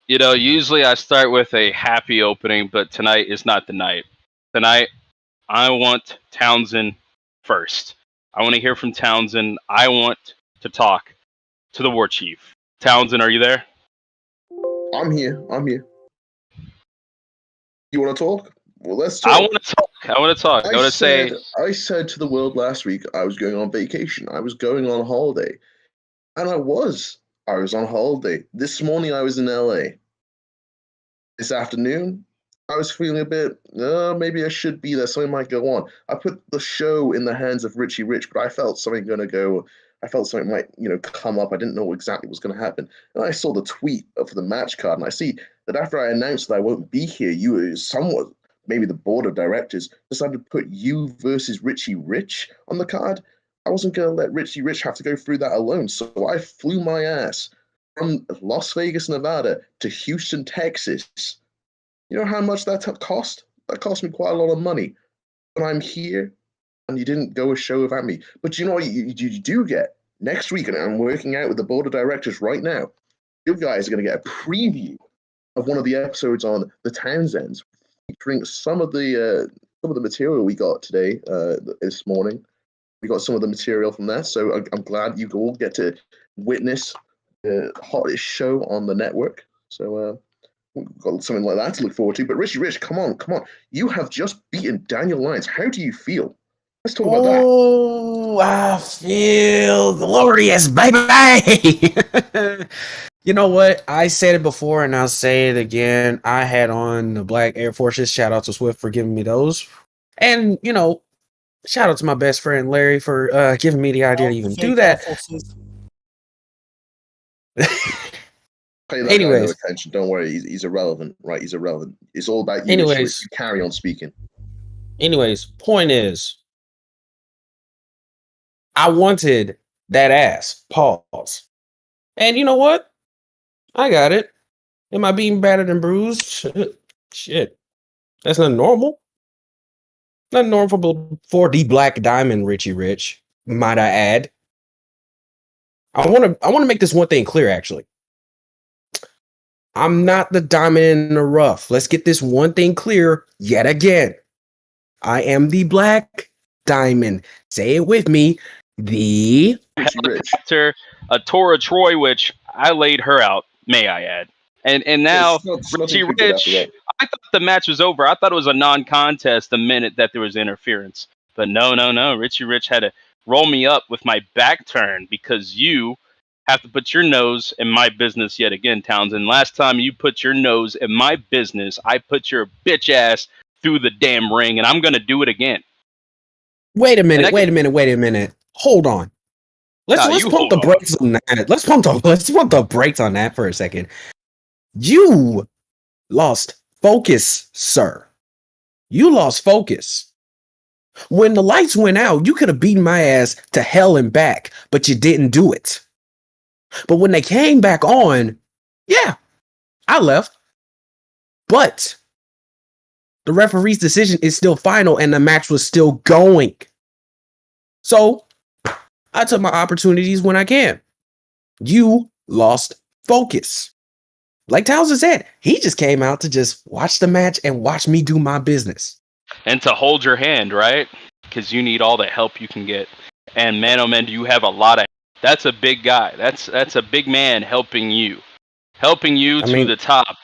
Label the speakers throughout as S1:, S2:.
S1: Usually I start with a happy opening, but tonight is not the night. Tonight, I want Townsend first. I want to hear from Townsend. I want to talk to the war chief. Townsend, are you there?
S2: I'm here. You want to talk? Well, let's
S1: I
S2: talk.
S1: want to talk. I want to talk. I want to say.
S2: I said to the world last week I was going on vacation. I was going on holiday. And I was. I was on holiday. This morning I was in LA. This afternoon, I was feeling a bit, maybe I should be there. Something might go on. I put the show in the hands of Richie Rich, but I felt something going to go. I felt something might, come up. I didn't know exactly what was going to happen. And I saw the tweet for the match card, and I see that after I announced that I won't be here, you somewhat, maybe the board of directors decided to put you versus Richie Rich on the card. I wasn't going to let Richie Rich have to go through that alone, so I flew my ass from Las Vegas, Nevada to Houston, Texas. You know how much that cost? That cost me quite a lot of money. But I'm here, and you didn't go a show without me. But you know what you do get? Next week, and I'm working out with the board of directors right now, you guys are going to get a preview of one of the episodes on the Townsends, featuring some of the material we got today, this morning. We got some of the material from there, so I'm glad you all get to witness the hottest show on the network. So we've got something like that to look forward to. But Richie Rich, come on. You have just beaten Daniel Lyons. How do you feel? Let's talk about that.
S3: Oh, I feel glorious, baby. You know what? I said it before and I'll say it again. I had on the Black Air Forces. Shout out to Swift for giving me those. And, shout out to my best friend Larry for giving me the idea to even do that.
S2: Pay that guy no attention. Don't worry. He's irrelevant, right? He's irrelevant. It's all about you.
S3: Anyways,
S2: you carry on speaking.
S3: Anyways, point is, I wanted that ass. Pause. And you know what? I got it. Am I being battered and bruised? Shit. That's not normal. Not normal for the Black Diamond Richie Rich, might I add. I want to make this one thing clear, actually. I'm not the diamond in the rough. Let's get this one thing clear yet again. I am the Black Diamond. Say it with me. The
S1: helicopter, Tora Troy, which I laid her out, may I add. And now, Richie Rich, I thought the match was over. I thought it was a non-contest the minute that there was interference. But no. Richie Rich had to roll me up with my back turned because you have to put your nose in my business yet again, Townsend. Last time you put your nose in my business, I put your bitch ass through the damn ring, and I'm going to do it again.
S3: Wait a minute. Hold on. Let's pump the brakes on that. Let's pump the brakes on that for a second. You lost focus, sir. You lost focus. When the lights went out, you could have beaten my ass to hell and back, but you didn't do it. But when they came back on, yeah, I left. But the referee's decision is still final and the match was still going. So I took my opportunities when I can. You lost focus. Like Townsend said, he just came out to just watch the match and watch me do my business.
S1: And to hold your hand, right? Because you need all the help you can get. And man, oh man, do you have a lot of... That's a big guy. That's a big man helping you to the top.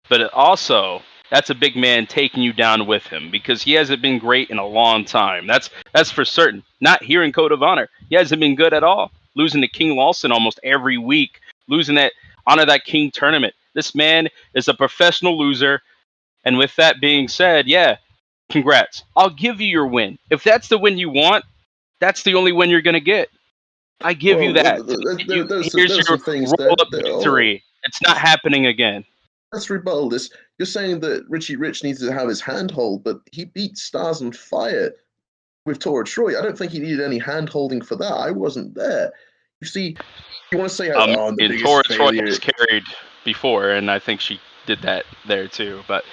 S1: But also, that's a big man taking you down with him because he hasn't been great in a long time. That's for certain. Not here in Code of Honor. He hasn't been good at all. Losing to King Lawson almost every week. Losing that Honor That King tournament. This man is a professional loser. And with that being said, yeah, congrats. I'll give you your win. If that's the win you want, that's the only win you're going to get. I give you that. Here's your roll-up victory. It's not happening again.
S2: Let's rebuttal this. You're saying that Richie Rich needs to have his handhold, but he beat Stars on Fire with Tora Troy. I don't think he needed any hand-holding for that. I wasn't there. You see, you want to say how
S1: Tora Troy was carried before, and I think she did that there too. But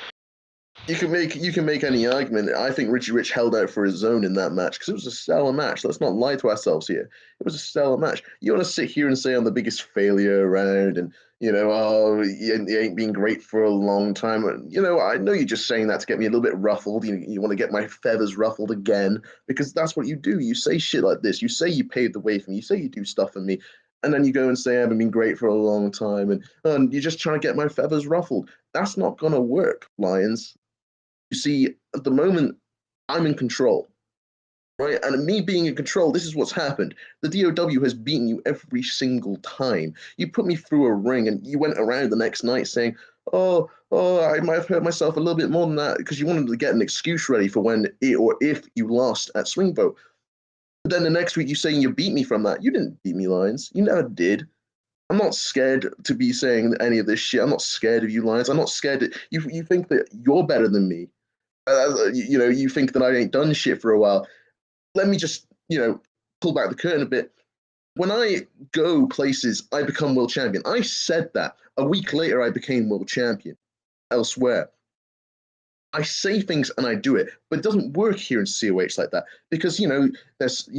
S2: You can make any argument. I think Richie Rich held out for his own in that match because it was a stellar match. Let's not lie to ourselves here. It was a stellar match. You want to sit here and say I'm the biggest failure around, and oh, you ain't been great for a long time. I know you're just saying that to get me a little bit ruffled. You want to get my feathers ruffled again because that's what you do. You say shit like this. You say you paved the way for me. You say you do stuff for me. And then you go and say I haven't been great for a long time, and you're just trying to get my feathers ruffled. That's not gonna work, Lions. You see, at the moment, I'm in control, right? And me being in control, this is what's happened. The DOW has beaten you every single time. You put me through a ring, and you went around the next night saying, oh, I might have hurt myself a little bit more than that, because you wanted to get an excuse ready for when or if you lost at Swingvote. But then the next week, you're saying you beat me from that. You didn't beat me, Lions. You never did. I'm not scared to be saying any of this shit. I'm not scared of you, Lions. I'm not scared that you think that you're better than me. You think that I ain't done shit for a while. Let me just, pull back the curtain a bit. When I go places, I become world champion. I said that. A week later, I became world champion elsewhere. I say things and I do it, but it doesn't work here in COH like that because, there's,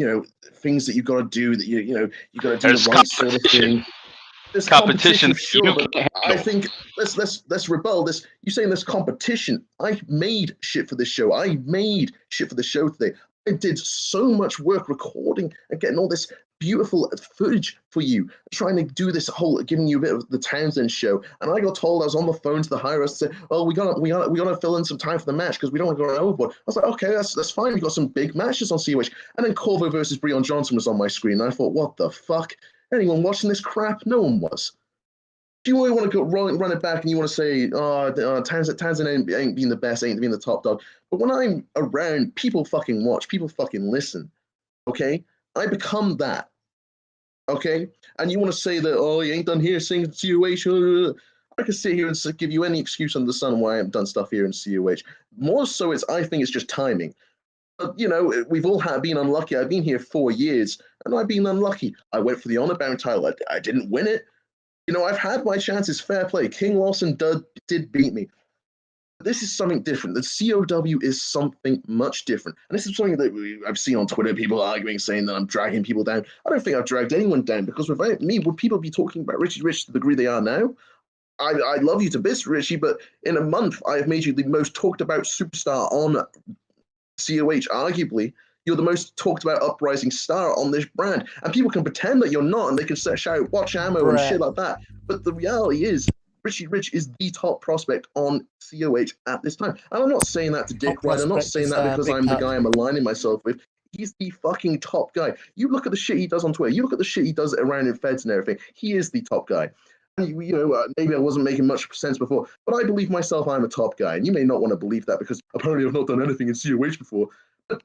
S2: things that you've got to do that, you got to do the right sort of thing. There's competition, sure, but I think let's rebuttal this. You saying there's competition? I made shit for this show. I made shit for the show today. I did so much work recording and getting all this beautiful footage for you, trying to do this whole, giving you a bit of the Townsend show. And I got told I was on the phone to the higher ups to say, "Oh, we gotta fill in some time for the match because we don't want to go overboard." I was like, "Okay, that's fine. We got some big matches on COH." And then Corvo versus Breon Johnson was on my screen, and I thought, "What the fuck? Anyone watching this crap? No one was." If you really want to go run it back and you want to say, Townsend ain't being the best, ain't being the top dog. But when I'm around, people fucking watch, people fucking listen. Okay? I become that. Okay? And you want to say that, oh, you ain't done here, sing COH. I can sit here and give you any excuse under the sun why I haven't done stuff here in COH. More so, I think it's just timing. We've all been unlucky. I've been here 4 years, and I've been unlucky. I went for the Honor Bound title. I didn't win it. I've had my chances. Fair play. King Lawson did beat me. This is something different. The COW is something much different. And this is something that I've seen on Twitter, people arguing, saying that I'm dragging people down. I don't think I've dragged anyone down because without me, would people be talking about Richie Rich to the degree they are now? I love you to bits, Richie, but in a month, I have made you the most talked about superstar on COH, arguably. You're the most talked about uprising star on this brand. And people can pretend that you're not, and they can shout, watch ammo and shit like that. But the reality is, Richie Rich is the top prospect on COH at this time. And I'm not saying that to dick ride. I'm not saying that because I'm the guy I'm aligning myself with. He's the fucking top guy. You look at the shit he does on Twitter. You look at the shit he does around in feds and everything. He is the top guy. Maybe I wasn't making much sense before, but I believe myself I'm a top guy. And you may not want to believe that because apparently I've not done anything in COH before. But,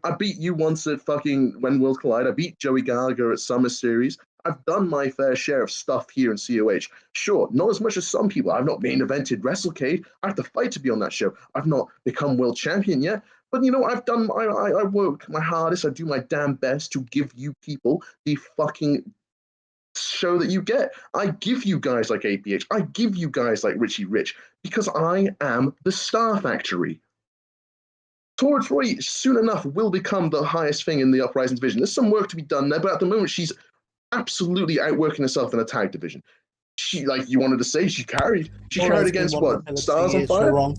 S2: I beat you once at fucking When Worlds Collide. I beat Joey Gallagher at Summer Series. I've done my fair share of stuff here in COH. Sure, not as much as some people. I've not main evented WrestleCade. I have to fight to be on that show. I've not become world champion yet. But, I've done, I work my hardest. I do my damn best to give you people the fucking show that you get. I give you guys like APH. I give you guys like Richie Rich because I am the Star Factory. Tora Troy soon enough will become the highest thing in the Uprising division. There's some work to be done there, but at the moment she's absolutely outworking herself in a tag division. She, like you wanted to say, she carried against what? Stars on Fire?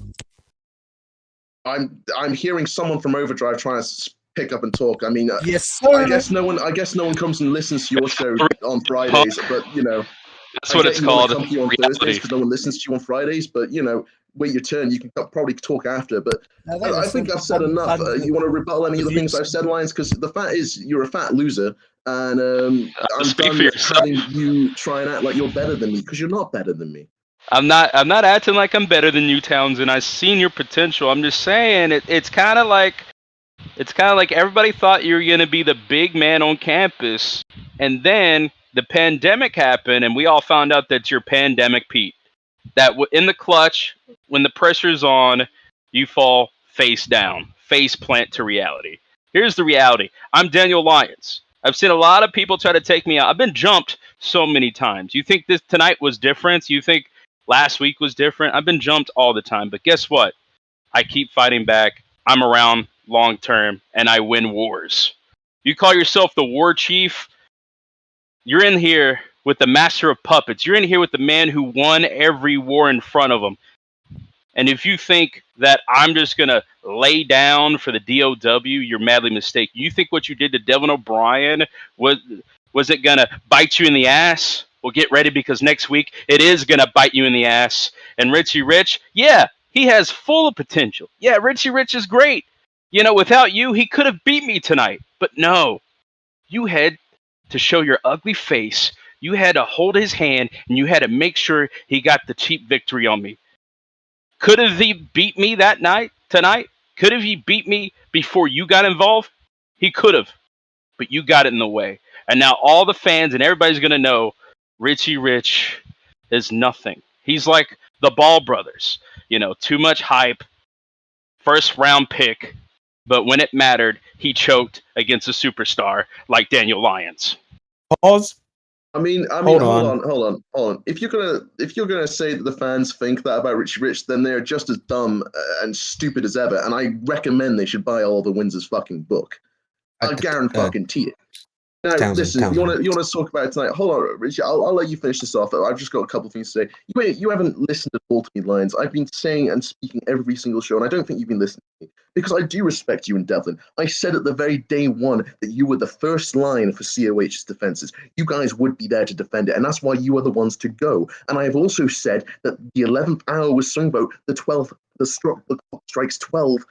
S2: I'm hearing someone from Overdrive trying to pick up and talk. I mean,
S3: yes, sir.
S2: I guess no one comes and listens to your show on Fridays, but
S1: that's what it's called.
S2: Come to you on Thursdays because no one listens to you on Fridays, but wait your turn. You can probably talk after, but I think I've said enough. You want to rebuttal any of the things I've said, Lions? Because the fact is, you're a fat loser, and I'm done having you try and act like you're better than me because you're not better than me.
S1: I'm not acting like I'm better than you, Townsend. I've seen your potential. I'm just saying it's kind of like everybody thought you were gonna be the big man on campus, and then the pandemic happened, and we all found out that you're Pandemic Pete. That in the clutch, when the pressure's on, you fall face down, face plant to reality. Here's the reality. I'm Daniel Lyons. I've seen a lot of people try to take me out. I've been jumped so many times. You think tonight was different? You think last week was different? I've been jumped all the time. But guess what? I keep fighting back. I'm around long term, and I win wars. You call yourself the war chief? You're in here with the master of puppets. You're in here with the man who won every war in front of him. And if you think that I'm just going to lay down for the DOW, you're madly mistaken. You think what you did to Devin O'Brien was it going to bite you in the ass? Well, get ready, because next week it is going to bite you in the ass. And Richie Rich, yeah, he has full of potential. Yeah, Richie Rich is great. You know, without you, he could have beat me tonight. But no, you had to show your ugly face. You had to hold his hand, and you had to make sure he got the cheap victory on me. Could have he beat me tonight? Could have he beat me before you got involved? He could have, but you got it in the way. And now all the fans and everybody's going to know Richie Rich is nothing. He's like the Ball brothers, you know, too much hype, first round pick, but when it mattered, he choked against a superstar like Daniel Lyons.
S3: Pause.
S2: I mean, hold on. If you're gonna say that the fans think that about Richie Rich, then they're just as dumb and stupid as ever. And I recommend they should buy all the Windsor's fucking book. I guarantee it. Now, listen, you want to talk about it tonight? Hold on, Richie. I'll let you finish this off. I've just got a couple of things to say. You haven't listened at all to me, Lions. I've been saying and speaking every single show, and I don't think you've been listening to me because I do respect you and Devlin. I said at the very day one that you were the first line for COH's defenses. You guys would be there to defend it, and that's why you are the ones to go. And I have also said that the 11th hour was sung about the 12th. The clock strikes 12.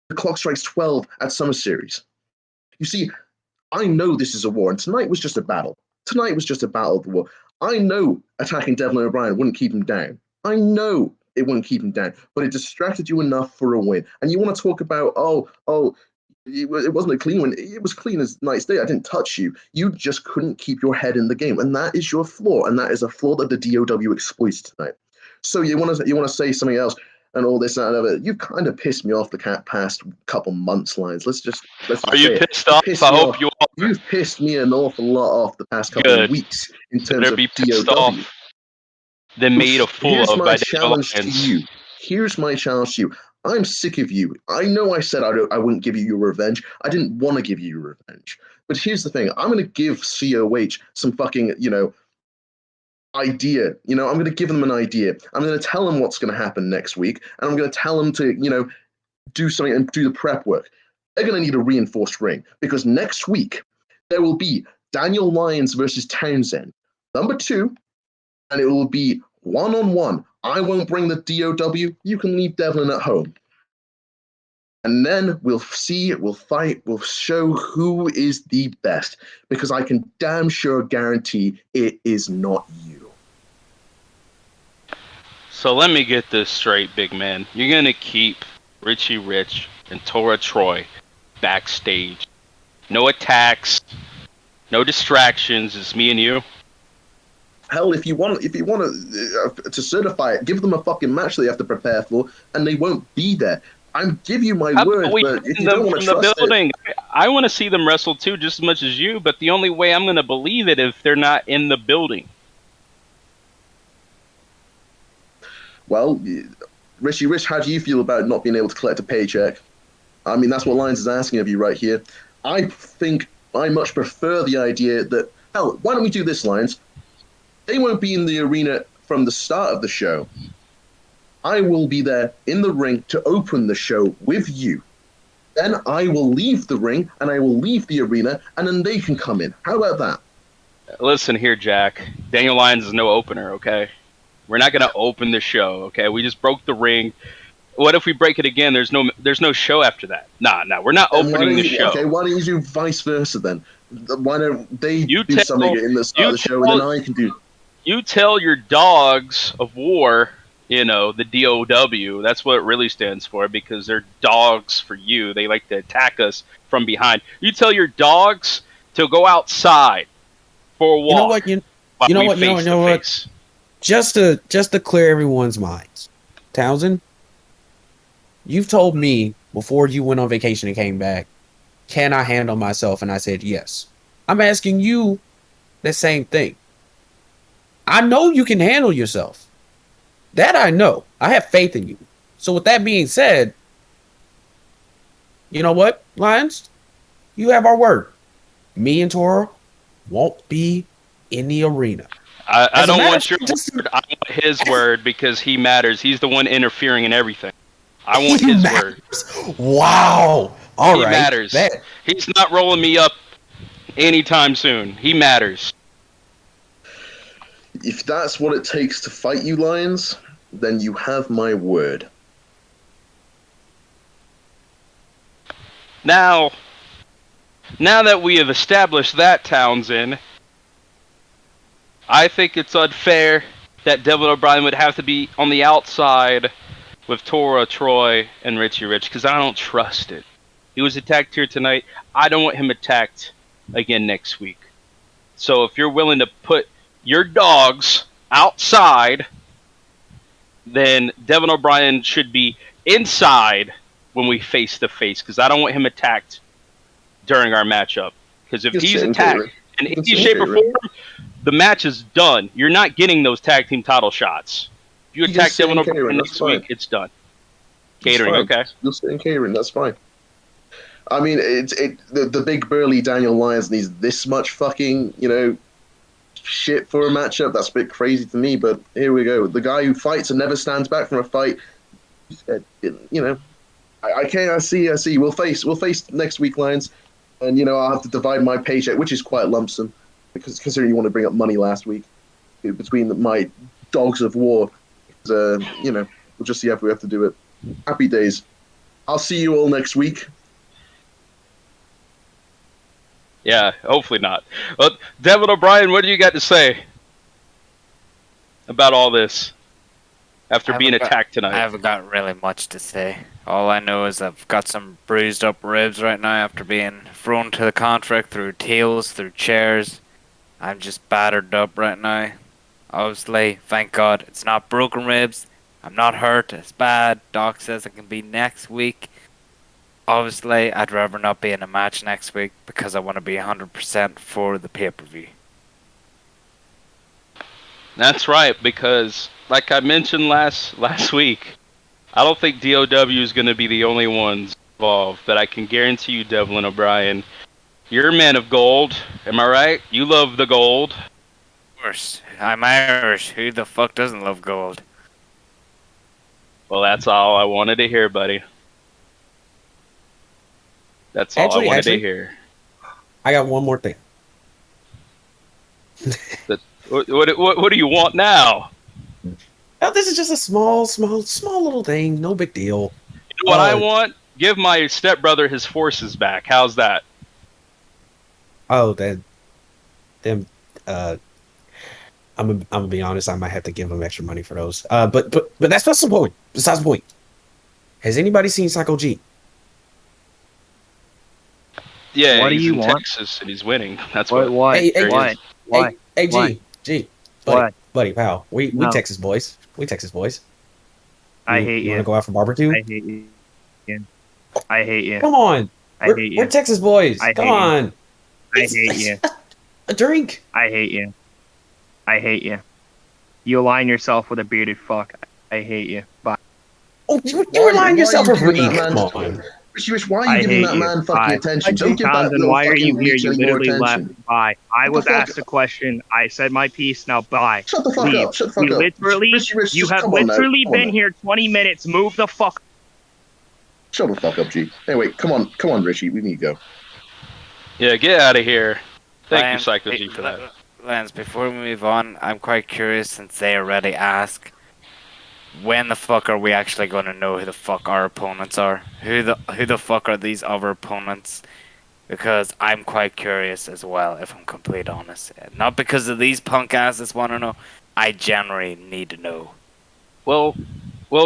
S2: The clock strikes 12 at Summer Series. You see, I know this is a war, and tonight was just a battle. Tonight was just a battle of the war. I know attacking Devlin O'Brien wouldn't keep him down. I know it wouldn't keep him down, but it distracted you enough for a win. And you want to talk about, it wasn't a clean win. It was clean as night's day. I didn't touch you. You just couldn't keep your head in the game, and that is your flaw, and that is a flaw that the DOW exploits tonight. So you want to say something else and all this and other. You've kind of pissed me off the past couple months, Lions. Let's
S1: Are you pissed off? I hope you are.
S2: You've pissed me an awful lot off the past couple of weeks in terms of DOW.
S1: Then made a fool of by
S2: challenge to you. Here's my challenge to you. I'm sick of you. I know I said I wouldn't give you your revenge. I didn't want to give you your revenge. But here's the thing. I'm going to give COH some fucking, idea. I'm going to give them an idea. I'm going to tell them what's going to happen next week, and I'm going to tell them to, do something and do the prep work. They're going to need a reinforced ring because next week there will be Daniel Lyons versus Townsend, number 2, and it will be 1-on-1. I won't bring the DOW. You can leave Devlin at home. And then we'll see, we'll fight, we'll show who is the best because I can damn sure guarantee it is not you.
S1: So let me get this straight, big man. You're going to keep Richie Rich and Tora Troy backstage. No attacks, no distractions. It's me and you.
S2: Hell, if you want to certify it, give them a fucking match they have to prepare for, and they won't be there. I'm give you my word, but if you don't want to trust it,
S1: I want to see them wrestle too, just as much as you. But the only way I'm going to believe it if they're not in the building.
S2: Well, Richie Rich, how do you feel about not being able to collect a paycheck? I mean, that's what Lyons is asking of you right here. I think I much prefer the idea that, hell, why don't we do this, Lyons? They won't be in the arena from the start of the show. I will be there in the ring to open the show with you. Then I will leave the ring and I will leave the arena, and then they can come in. How about that?
S1: Listen here, Jack. Daniel Lyons is no opener, okay? We're not going to open the show, okay? We just broke the ring. What if we break it again? There's no show after that. Nah, we're not opening the show.
S2: Okay, why don't you do vice versa then? Why don't they do something in the start of the show and then I can do...
S1: You tell your dogs of war, the DOW, that's what it really stands for, because they're dogs for you. They like to attack us from behind. You tell your dogs to go outside for a walk.
S3: You know what? Just to clear everyone's minds, Townsend, you've told me before you went on vacation and came back, can I handle myself? And I said yes. I'm asking you the same thing. I know you can handle yourself. That I know. I have faith in you. So with that being said, you know what, Lions? You have our word. Me and Toro won't be in the arena.
S1: I don't want your word. I want his word because he matters. He's the one interfering in everything. I want his word.
S3: Wow. All right.
S1: He matters. He's not rolling me up anytime soon. He matters.
S2: If that's what it takes to fight you, Lions, then you have my word.
S1: Now that we have established that, Townsend, I think it's unfair that Devin O'Brien would have to be on the outside with Tora, Troy, and Richie Rich, because I don't trust it. He was attacked here tonight. I don't want him attacked again next week. So if you're willing to put your dogs outside, then Devin O'Brien should be inside when we face to face, because I don't want him attacked during our matchup. Because if he's attacked in any shape or form, the match is done. You're not getting those tag team title shots. If you attack Devin O'Brien next week, it's done. Catering, okay.
S2: You'll stay in catering, that's fine. I mean, the big burly Daniel Lyons needs this much fucking, shit for a matchup. That's a bit crazy to me, but here we go. The guy who fights and never stands back from a fight, I see. We'll face next week, Lions, and I'll have to divide my paycheck, which is quite lump sum, because considering you want to bring up money last week between my dogs of war. We'll just see if we have to do it. Happy days. I'll see you all next week.
S1: Yeah, hopefully not. Well, Devin O'Brien, what do you got to say about all this after being attacked tonight?
S4: I haven't got really much to say. All I know is I've got some bruised up ribs right now after being thrown to the contract through tables, through chairs. I'm just battered up right now. Obviously, thank God, it's not broken ribs. I'm not hurt. It's bad. Doc says it can be next week. Obviously, I'd rather not be in a match next week because I want to be 100% for the pay-per-view.
S1: That's right, because like I mentioned last week, I don't think DOW is going to be the only ones involved, but I can guarantee you, Devlin O'Brien, you're a man of gold. Am I right? You love the gold.
S4: Of course. I'm Irish. Who the fuck doesn't love gold?
S1: Well, that's all I wanted to hear, buddy. That's all I wanted to hear.
S3: I got one more thing.
S1: What do you want now?
S3: Oh, this is just a small little thing. No big deal.
S1: You know what I want? Give my stepbrother his forces back. How's that?
S3: Oh, I'm gonna be honest. I might have to give him extra money for those. But that's not the point. Besides the point, has anybody seen Psycho G?
S1: Yeah,
S5: what
S1: he's
S5: do you
S1: in
S5: want?
S1: Texas and he's winning. That's
S5: what.
S1: what.
S3: Buddy, pal. We Texas boys. We Texas boys.
S5: I hate you.
S3: Want to go out for barbecue?
S5: I hate you. I hate you.
S3: Come on.
S5: I hate you.
S3: We're Texas boys. Come on.
S5: I hate you.
S3: A drink.
S5: I hate you. I hate you. You align yourself with a bearded fuck. I hate you. Bye.
S3: Oh, you align yourself with Reed. Come on.
S2: Rich, why are you giving that man fucking attention? Don't give that little
S5: why are you
S2: fucking
S5: here? You literally
S2: attention.
S5: left. Bye. I was asked a question. I said my piece. Now bye.
S2: Shut the fuck up. Shut the fuck up.
S5: Literally,
S2: Rich,
S5: you have literally been here 20 minutes. Move the fuck.
S2: Shut the fuck up, G. Anyway, come on, Richie. We need to go.
S1: Yeah, get out of here. Thank you, Psycho G, for that.
S4: Lance, before we move on, I'm quite curious since they already asked. When the fuck are we actually going to know who the fuck our opponents are? Who the fuck are these other opponents? Because I'm quite curious as well, if I'm completely honest. Not because of these punk asses want to know. I generally need to know.
S1: Well,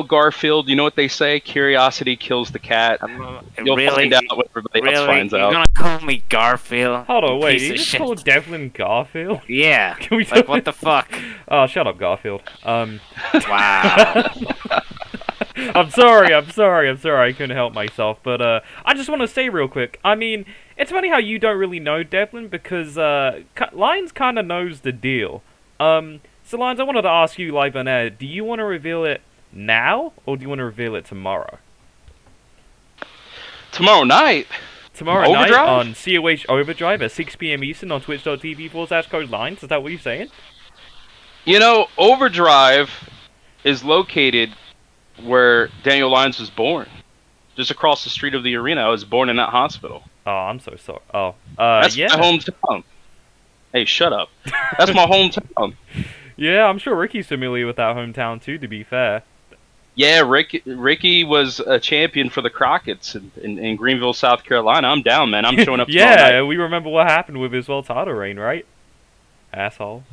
S1: Garfield, you know what they say? Curiosity kills the cat. You'll find out what everybody else finds out.
S4: You're gonna call me Garfield?
S6: Hold on, wait, you just called Devlin Garfield?
S4: Yeah.
S6: Can we
S4: like, what the fuck?
S6: Oh, shut up, Garfield.
S4: Wow.
S6: I'm sorry, I couldn't help myself, but I just want to say real quick, I mean, it's funny how you don't really know Devlin, because Lions kind of knows the deal. So Lions, I wanted to ask you live on air, do you want to reveal it now, or do you want to reveal it tomorrow?
S1: Tomorrow night.
S6: Tomorrow
S1: Overdrive?
S6: night on COH Overdrive at 6 p.m. Eastern on twitch.tv/Code Lines. Is that what you're saying?
S1: You know, Overdrive is located where Daniel Lyons was born. Just across the street of the arena. I was born in that hospital.
S6: Oh, I'm so sorry. Oh,
S1: That's
S6: yeah.
S1: my hometown. Hey, shut up. That's my hometown.
S6: Yeah, I'm sure Ricky's familiar with that hometown too, to be fair.
S1: Yeah, Ricky was a champion for the Crockett's in Greenville, South Carolina. I'm down, man. I'm showing up tomorrow night.
S6: Yeah, we remember what happened with his title reign, right? Asshole.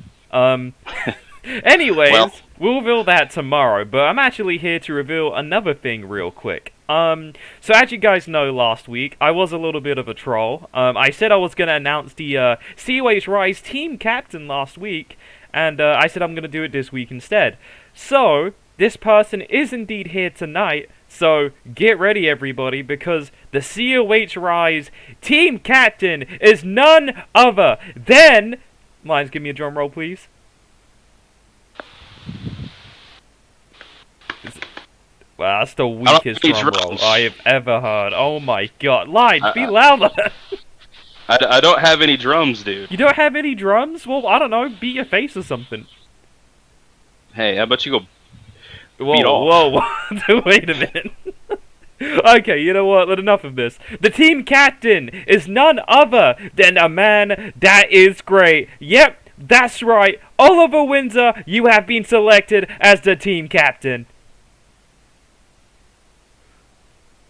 S6: Anyways, we'll reveal that tomorrow, but I'm actually here to reveal another thing real quick. So as you guys know, last week, I was a little bit of a troll. I said I was going to announce the COH RISE team captain last week, and I said I'm going to do it this week instead. So, this person is indeed here tonight, so get ready everybody, because the COH RISE team captain is none other than... Lions, give me a drum roll, please. Wow, that's the weakest drum roll I have ever heard. Oh my god. Lions, be louder!
S1: I don't have any drums, dude.
S6: You don't have any drums? Well, I don't know, beat your face or something.
S1: Hey, how about you go...
S6: Whoa. Wait a minute. Okay, you know what? Enough of this. The team captain is none other than a man that is great. Yep, that's right. Oliver Windsor, you have been selected as the team captain.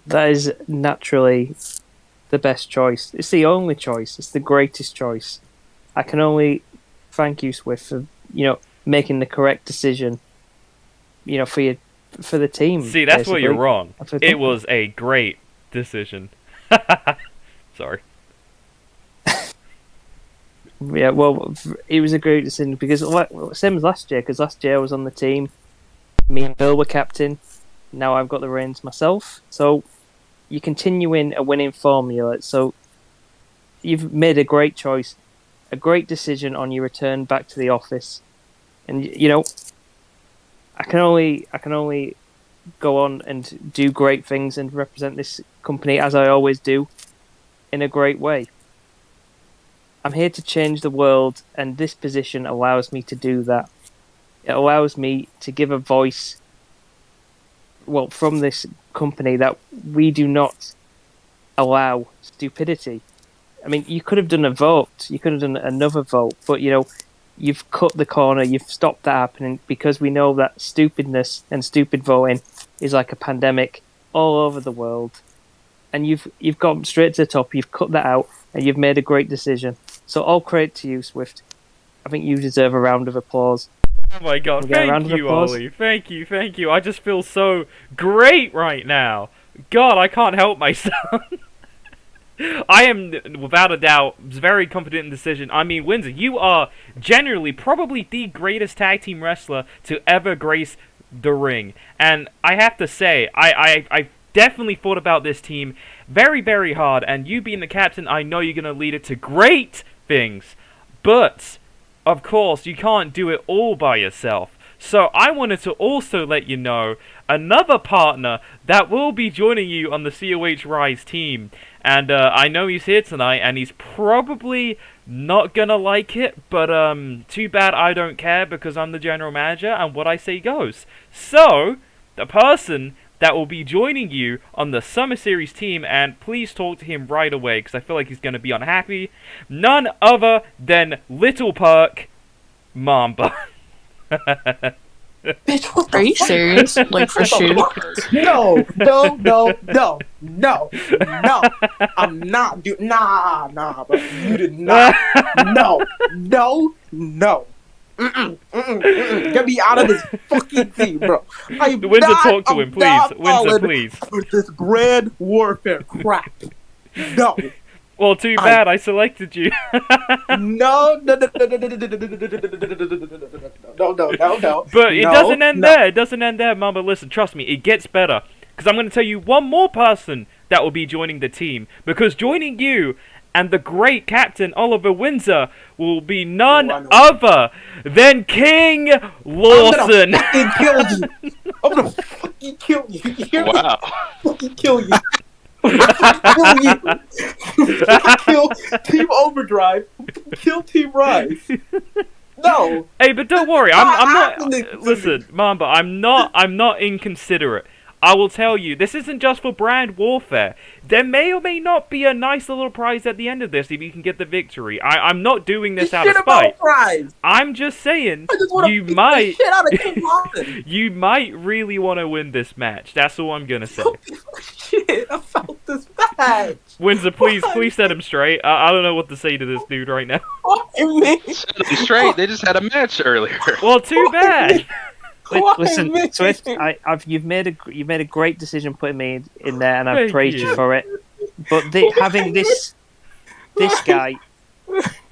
S7: That is naturally the best choice. It's the only choice. It's the greatest choice. I can only thank you, Swift, for making the correct decision. For the team.
S6: See, that's where you're wrong. It was a great decision. Sorry.
S7: Yeah, well, it was a great decision because same as last year. Because last year I was on the team. Me and Bill were captain. Now I've got the reins myself. So you continue in a winning formula. So you've made a great choice, a great decision on your return back to the office, and I can only go on and do great things and represent this company as I always do in a great way. I'm here to change the world, and this position allows me to do that. It allows me to give a voice, from this company that we do not allow stupidity. I mean, you could have done a vote, you could have done another vote, but you've cut the corner, you've stopped that happening because we know that stupidness and stupid voting is like a pandemic all over the world. And you've gone straight to the top, you've cut that out, and you've made a great decision. So all credit to you, Swift. I think you deserve a round of applause.
S6: Oh my god, thank you, Ollie. Thank you. I just feel so great right now. God, I can't help myself. I am, without a doubt, very confident in the decision. I mean, Windsor, you are generally probably the greatest tag team wrestler to ever grace the ring. And I have to say, I definitely thought about this team very, very hard. And you being the captain, I know you're going to lead it to great things. But, of course, you can't do it all by yourself. So I wanted to also let you know another partner that will be joining you on the COH RISE team. And I know he's here tonight, and he's probably not gonna like it, but too bad I don't care because I'm the general manager and what I say goes. So, the person that will be joining you on the Summer Series team, and please talk to him right away because I feel like he's gonna be unhappy, none other than Little Perk Mamba.
S8: Bitch, what are you serious? Like for shoot?
S9: No. I'm not doing. Nah, bro. You did not. No. Get me out of this fucking thing, bro.
S6: Windsor, talk to him, please. Windsor, please.
S9: With this grand warfare crap. No.
S6: Well, too bad I selected you.
S9: No. But
S6: it doesn't end there. It doesn't end there, Mamba. Listen, trust me, it gets better. Because I'm going to tell you one more person that will be joining the team. Because joining you and the great captain Oliver Windsor will be none other than King Lawson.
S9: I'm gonna fucking kill you. I'm gonna fucking kill you. You hear me?
S1: Wow.
S9: Fucking kill you. Kill you. Kill Team Overdrive. Kill Team Rise. No.
S6: Hey, but don't worry. I'm not.
S9: happening.
S6: Listen, Mamba. I'm not inconsiderate. I will tell you, this isn't just for brand warfare. There may or may not be a nice little prize at the end of this if you can get the victory. I'm not doing this out of spite.
S9: Prize.
S6: I'm just saying,
S9: I just wanna
S6: you
S9: beat
S6: might,
S9: the shit out of Team Lawson.
S6: you might really want to win this match. That's all I'm gonna say.
S9: Shit about this match.
S6: Windsor, please set him straight. I don't know what to say to this dude right now.
S9: Why me?
S1: Set them straight. They just had a match earlier.
S6: Well, too bad.
S7: Listen,
S9: me?
S7: Swift, you've made a great decision putting me in there, and I've
S6: Thank
S7: praised
S6: you.
S7: you for it. But having this guy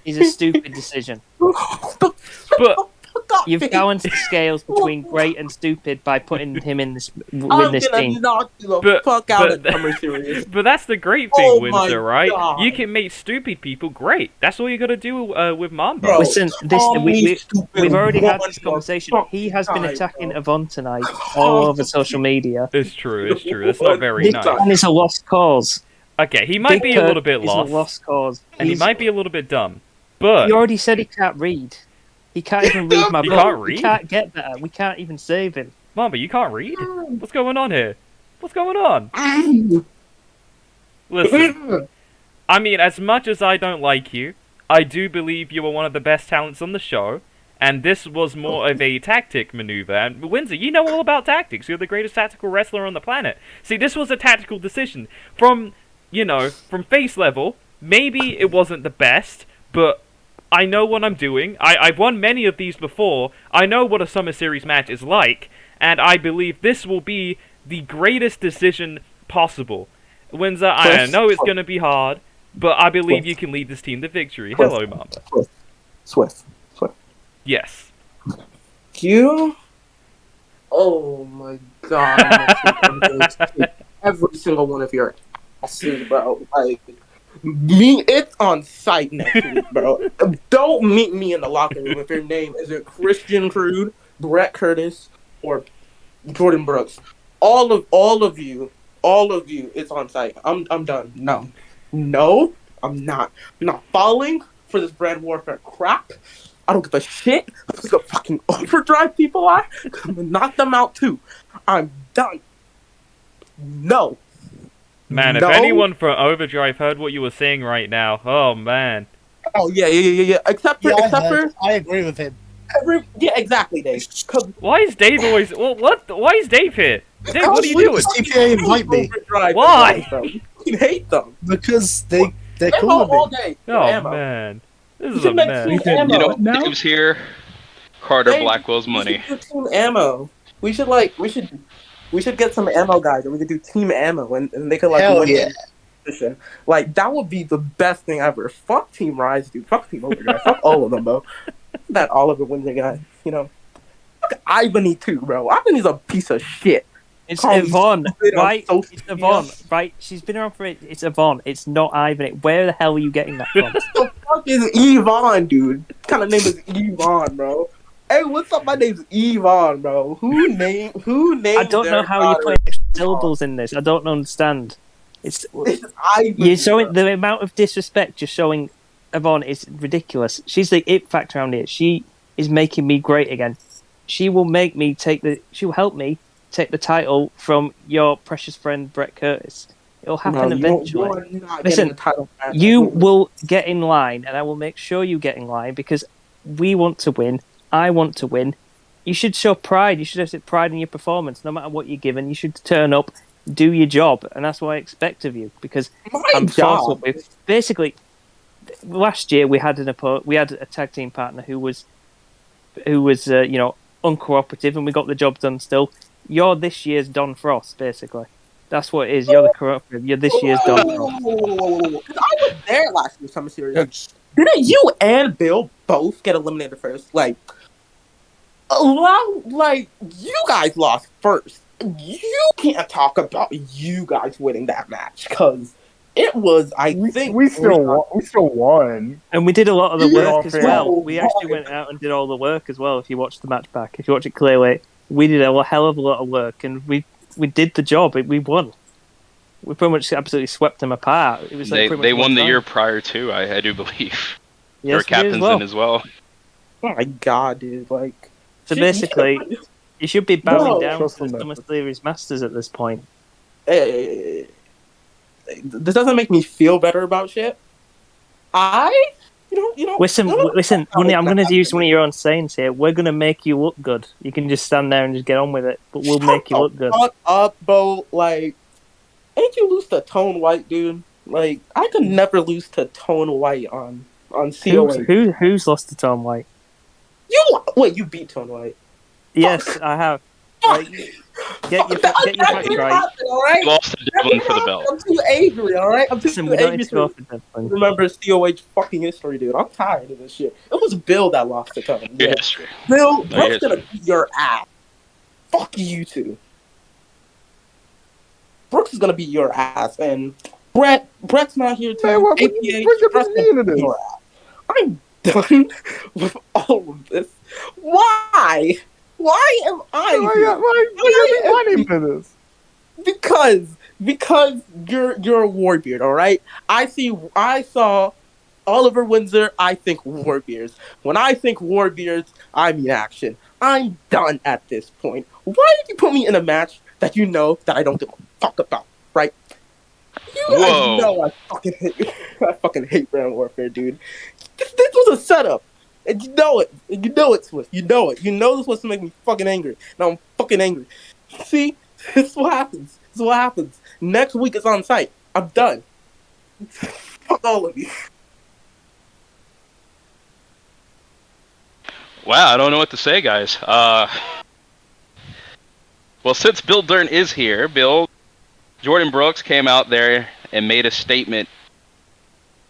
S7: is a stupid decision.
S6: But
S7: You've balanced the scales between great and stupid by putting him in this
S9: I'm
S7: this
S9: gonna
S7: team.
S9: knock you the
S6: But-
S9: fuck out
S6: but-
S9: of Summer Series.
S6: But that's the great thing,
S9: Oh my
S6: Windsor, right?
S9: God.
S6: You can make stupid people great. That's all you gotta do with Mamba.
S9: Bro,
S7: Listen,
S9: call me
S7: we've
S9: stupid
S7: already had
S9: one
S7: this conversation.
S9: more
S7: He has been
S9: time,
S7: attacking
S9: bro.
S7: Yvonne tonight all over social media.
S6: It's true. That's not very
S7: This
S6: nice.
S7: man is a lost cause.
S6: Okay, he might be a little bit
S7: Is a
S6: lost,
S7: lost cause.
S6: and he might be a little bit dumb. But
S7: He already said he can't read. He can't even read my
S6: He
S7: book.
S6: can't
S7: We
S6: read?
S7: can't get better. We can't even save him.
S6: Mamba, you can't read? What's going on here? What's going on? Listen, I mean, as much as I don't like you, I do believe you are one of the best talents on the show, and this was more of a tactic maneuver. And Windsor, you know all about tactics. You're the greatest tactical wrestler on the planet. See, this was a tactical decision. From face level, maybe it wasn't the best, but I know what I'm doing. I've won many of these before. I know what a Summer Series match is like, and I believe this will be the greatest decision possible. Windsor, I know it's going to be hard, but I believe you can lead this team to victory. Hello, Mamba.
S9: Swift.
S6: Yes.
S9: You? Oh my god. I'm gonna take every single one of your asses, bro. Like, it's on site next week, bro. Don't meet me in the locker room if your name isn't Christian Crude, Brett Curtis, or Jordan Brooks. All of you, it's on site. I'm done. No, I'm not. I'm not falling for this brand warfare crap. I don't give a shit who the fucking Overdrive people are. I'm gonna knock them out too. I'm done. No.
S6: Man, if anyone from Overdrive heard what you were saying right now, oh man.
S9: Oh yeah. Except for
S10: I agree with him.
S9: exactly, Dave.
S6: Why is Dave always? Well, what? Why is Dave here? Dave, what are you doing?
S10: CPA invite me
S9: Overdrive,
S6: Why?
S9: You hate them.
S10: because they're
S9: Ammo
S10: cool
S9: all
S10: with me.
S9: day.
S6: Oh
S9: Ammo.
S6: man, this
S9: We
S6: is a
S9: should make
S6: mess.
S9: team ammo.
S1: You know, Dave's here. Carter
S9: Dave,
S1: Blackwell's
S9: we
S1: money.
S9: should do team ammo. We should get some ammo guys, and we could do team ammo, and they could
S10: Hell
S9: win
S10: yeah.
S9: competition. Like that would be the best thing ever. Fuck Team Rise, dude. Fuck Team Overdrive. Fuck all of them, bro. That Oliver Windsor guy, Fuck Ivany too, bro. Ivany's a piece of shit.
S7: It's
S9: Call me
S7: Yvonne,
S9: stupid on
S7: right?
S9: social
S7: It's Yvonne,
S9: media.
S7: right? She's been around for it. It's Yvonne. It's not Ivan. Where the hell are you getting that from?
S9: The fuck is Yvonne, dude? What kind of name is Yvonne, bro? Hey, what's up? My name's Yvonne, bro. Who named?
S7: I don't know
S9: their
S7: how you
S9: daughter
S7: put extra syllables in this. I don't understand.
S9: It's Ivany,
S7: You're showing
S9: bro.
S7: the amount of disrespect you're showing Yvonne is ridiculous. She's the it factor around here. She is making me great again. She will make me she'll help me take the title from your precious friend Brett Curtis. It'll happen eventually.
S9: You're not
S7: Listen,
S9: getting the title match.
S7: You will get in line, and I will make sure you get in line because we want to win. I want to win. You should show pride. You should have pride in your performance, no matter what you're given. You should turn up, do your job, and that's what I expect of you. Because I'm
S9: job.
S7: basically, last year we had a tag team partner who was uncooperative, and we got the job done. Still, you're this year's Don Frost, basically. That's what it is. You're the cooperative. You're this year's Don Frost.
S9: Whoa. I was there last year, Summer Series. Didn't you and Bill both get eliminated first? Like, you guys lost first. You can't talk about you guys winning that match because it was.
S5: We still won.
S7: And we did a lot of the
S9: Yeah,
S7: work as
S9: fair.
S7: well. We actually went out and did all the work as well. If you watch the match back, if you watch it clearly, we did a hell of a lot of work, and we did the job. We won. We pretty much absolutely swept them apart. It was like
S1: they won the year prior too. I do believe. They were captains in as well.
S9: Oh my god, dude! Like,
S7: so basically, you should be bowing down to the Summer Series Masters at this point.
S9: This doesn't make me feel better about shit.
S7: Listen, Money, I'm going to use one of your own sayings here. We're going to make you look good. You can just stand there and just get on with it, but we'll make you look good.
S9: Fuck up, bro. Like, ain't you lose to Tone White, dude? Like, I could never lose to Tone White on COH.
S7: Who's lost to Tone White?
S9: You beat Tone White.
S7: Yes,
S9: Fuck.
S7: I have. Like, get your facts right.
S9: All right?
S1: Lost to Devlin for the belt.
S9: I'm too angry, all right? I'm too angry
S7: to
S9: remember COH fucking history, dude. I'm tired of this shit. It was Bill that lost the time.
S1: Yeah. History.
S9: Bill, Brooks gonna beat your ass. Fuck you two. Brooks is gonna beat your ass, and Brett's not here too. I'm done with all of this. Why? Why am I
S11: here? This?
S9: Because you're a Warbeard, all right? I saw Oliver Windsor. I think Warbeards. When I think Warbeards, I mean action. I'm done at this point. Why did you put me in a match that you know that I don't give a fuck about, right? You guys know I fucking hate Brand Warfare, dude. This was a setup. And you know it. And you know it, Swift. You know it. You know this was to make me fucking angry. Now I'm fucking angry. See? This is what happens. This is what happens. Next week it's on site. I'm done. Fuck all of you.
S1: Wow, I don't know what to say, guys. Well, since Bill Dern is here, Jordan Brooks came out there and made a statement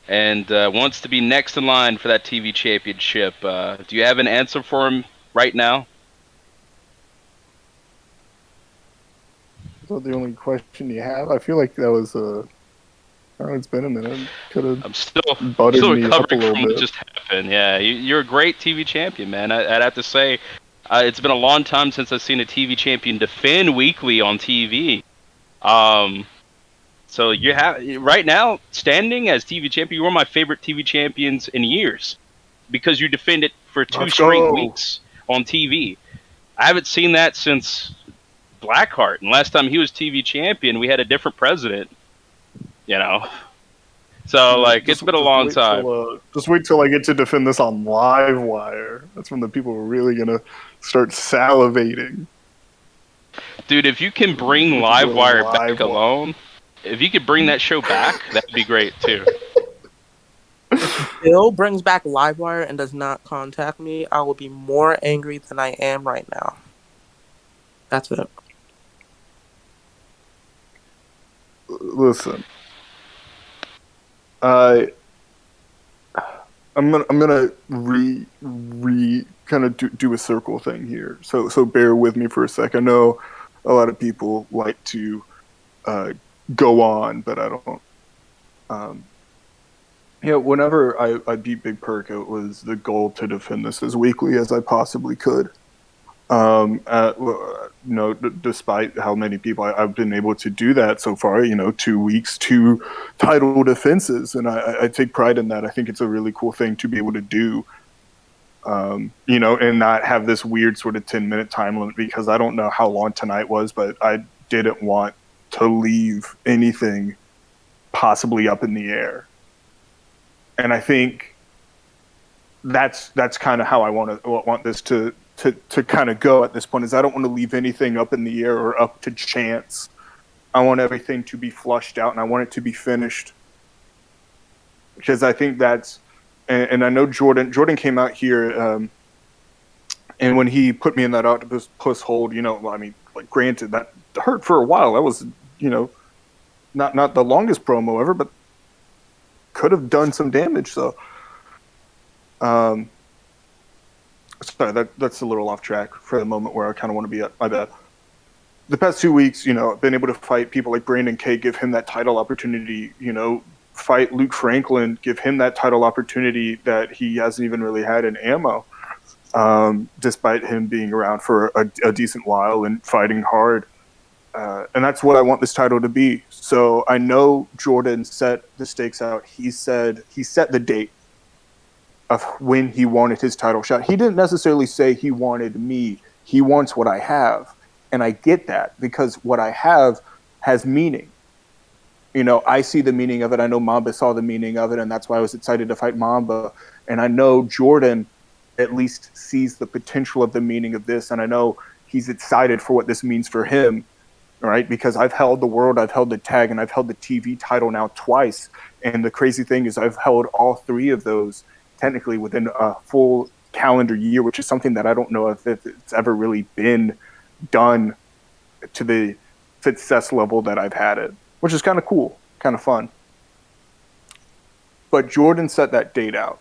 S1: and wants to be next in line for that TV championship. Do you have an answer for him right now?
S11: Is that the only question you have? I feel like that was it's been a minute.
S1: I'm still recovering from what just happened. Yeah, you're a great TV champion, man. I'd have to say, it's been a long time since I've seen a TV champion defend weekly on TV. So you have right now standing as TV champion. You're one of my favorite TV champions in years because you defended for 2 straight weeks on TV. I haven't seen that since Blackheart, and last time he was TV champion, we had a different president. You know, so like it's been a long time.
S11: Just wait till I get to defend this on Livewire. That's when the people are really gonna start salivating.
S1: Dude, if you can bring Livewire back alone. If you could bring that show back, that'd be great too.
S9: If Bill brings back Livewire and does not contact me, I will be more angry than I am right now. That's it.
S11: Listen, I'm gonna kind of do a circle thing here. So bear with me for a sec. I know a lot of people like to go on, but I don't. Whenever I beat Big Perk, it was the goal to defend this as weekly as I possibly could. Despite how many people I've been able to do that so far, 2 weeks, 2 title defenses, and I take pride in that. I think it's a really cool thing to be able to do, and not have this weird sort of 10-minute time limit, because I don't know how long tonight was, but I didn't want to leave anything possibly up in the air. And I think that's kind of how I want this to kind of go at this point, is I don't want to leave anything up in the air or up to chance. I want everything to be flushed out, and I want it to be finished. Because I think that's, and I know Jordan came out here, and when he put me in that octopus hold, granted, that hurt for a while. That was, not the longest promo ever, but could have done some damage. So, sorry, that's a little off track for the moment where I kind of want to be at. My bad. The past 2 weeks, I've been able to fight people like Brandon K, give him that title opportunity, fight Luke Franklin, give him that title opportunity that he hasn't even really had in ammo. despite him being around for a decent while and fighting hard. And that's what I want this title to be. So I know Jordan set the stakes out. He set the date of when he wanted his title shot. He didn't necessarily say he wanted me. He wants what I have. And I get that because what I have has meaning. You know, I see the meaning of it. I know Mamba saw the meaning of it, and that's why I was excited to fight Mamba. And I know Jordan at least sees the potential of the meaning of this, and I know he's excited for what this means for him, right? Because I've held the world, I've held the tag, and I've held the TV title now twice. And the crazy thing is I've held all three of those technically within a full calendar year, which is something that I don't know if it's ever really been done to the success level that I've had it, which is kind of cool, kind of fun. But Jordan set that date out,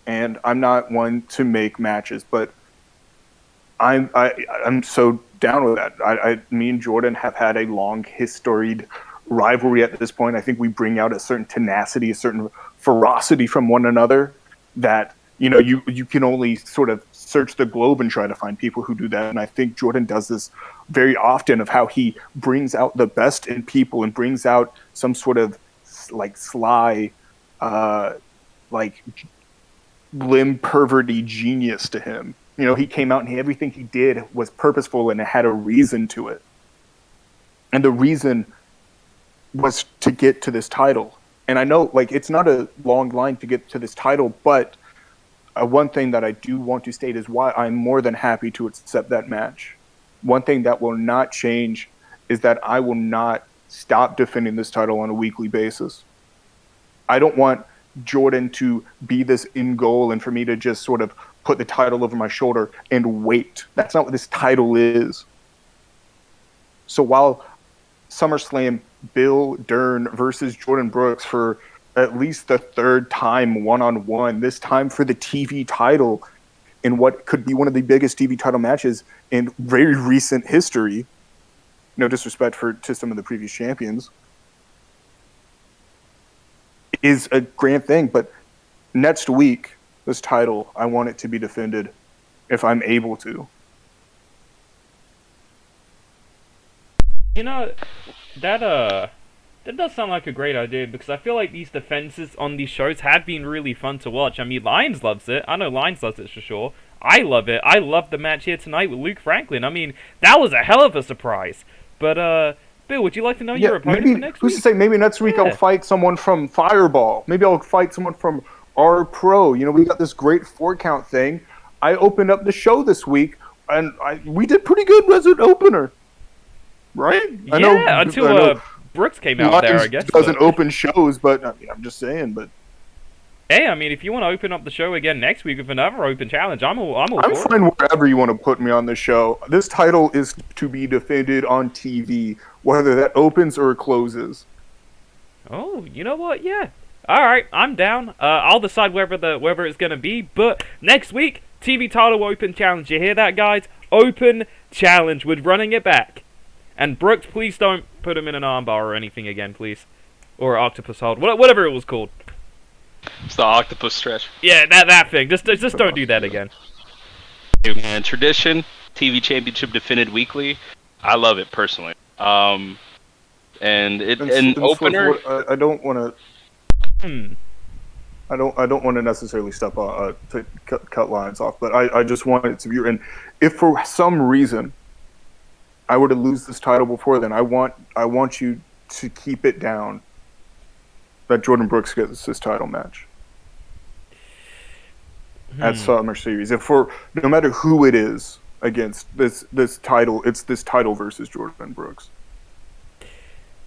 S11: and I'm not one to make matches, but I'm so down with that. Me and Jordan have had a long historied rivalry at this point. I think we bring out a certain tenacity, a certain ferocity from one another that, you know, you can only sort of search the globe and try to find people who do that. And I think Jordan does this very often, of how he brings out the best in people and brings out some sort of like sly, like limb perverty genius to him. You know, he came out and everything he did was purposeful and it had a reason to it. And the reason was to get to this title. And I know, like, it's not a long line to get to this title, but one thing that I do want to state is why I'm more than happy to accept that match. One thing that will not change is that I will not stop defending this title on a weekly basis. I don't want Jordan to be this end goal and for me to just sort of put the title over my shoulder and wait. That's not what this title is. So while SummerSlam, Bill Dern versus Jordan Brooks for at least the third time one-on-one, this time for the TV title in what could be one of the biggest TV title matches in very recent history. No disrespect to some of the previous champions. Is a grand thing, but next week, this title, I want it to be defended if I'm able to.
S6: You know, that does sound like a great idea, because I feel like these defenses on these shows have been really fun to watch. I mean, Lions loves it. I know Lions loves it for sure. I love it. I love the match here tonight with Luke Franklin. I mean, that was a hell of a surprise. But, Bill, would you like to know your opponent for next week?
S11: Who's to say maybe next week I'll fight someone from Fireball. Maybe I'll fight someone from R Pro. You know, we got this great 4-count thing. I opened up the show this week, and we did pretty good as an opener. Right?
S6: Yeah, until Brooks came out there, I guess.
S11: Doesn't open shows, but I mean, I'm just saying. But
S6: hey, I mean, if you want to open up the show again next week with another open challenge, I'm
S11: fine wherever you want to put me on the show. This title is to be defended on TV, whether that opens or closes.
S6: Oh, you know what? Yeah. All right, I'm down. I'll decide whether it's gonna be. But next week, TV title open challenge. You hear that, guys? Open challenge. We're running it back. And Brooks, please don't put him in an armbar or anything again, please. Or octopus hold, whatever it was called.
S1: It's the octopus stretch.
S6: Yeah, that thing. Just don't do that again.
S1: Man, tradition, TV championship defended weekly. I love it personally. And opener.
S11: I don't want to. I don't want to necessarily step on to cut lines off, but I just want it to be. And if for some reason I were to lose this title before then, I want you to keep it down that Jordan Brooks gets this title match at Summer Series. No matter who it is against this title, it's this title versus Jordan Brooks.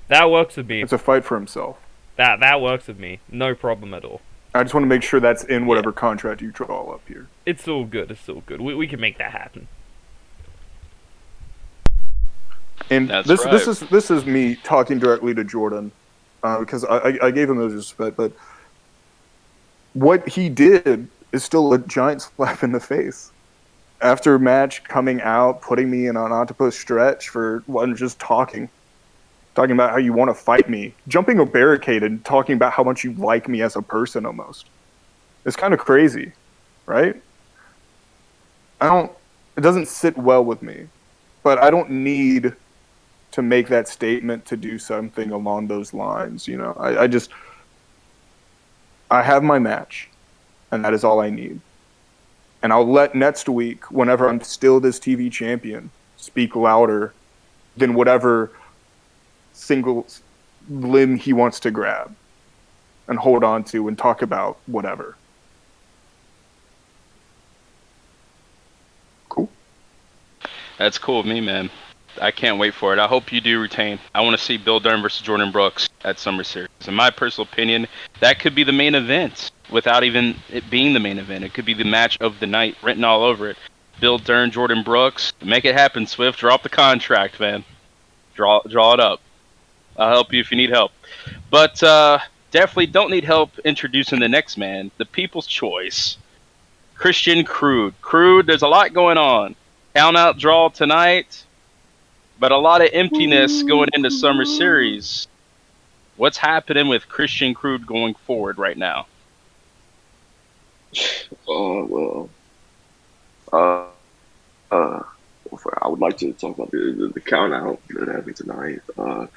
S6: That works with me.
S11: It's a fight for himself.
S6: That works with me. No problem at all.
S11: I just want to make sure that's in whatever contract you draw up here.
S6: It's all good. We can make that happen.
S11: And this is me talking directly to Jordan, because I gave him those respect, but what he did is still a giant slap in the face. After match coming out, putting me in an octopus stretch for just talking about how you want to fight me, jumping a barricade and talking about how much you like me as a person almost. It's kind of crazy, right? It doesn't sit well with me. But I don't need to make that statement to do something along those lines. You know, I have my match, and that is all I need. And I'll let next week, whenever I'm still this TV champion, speak louder than whatever single limb he wants to grab and hold on to and talk about whatever. Cool.
S1: That's cool with me, man. I can't wait for it. I hope you do retain. I want to see Bill Dern versus Jordan Brooks at Summer Series. In my personal opinion, that could be the main event without even it being the main event. It could be the match of the night written all over it. Bill Dern, Jordan Brooks. Make it happen, Swift. Drop the contract, man. Draw it up. I'll help you if you need help. But definitely don't need help introducing the next man, the people's choice, Christian Crude. Crude, there's a lot going on. Count out draw tonight. But a lot of emptiness going into Summer Series. What's happening with Christian Crude going forward right now?
S12: I would like to talk about the count out that happened tonight. I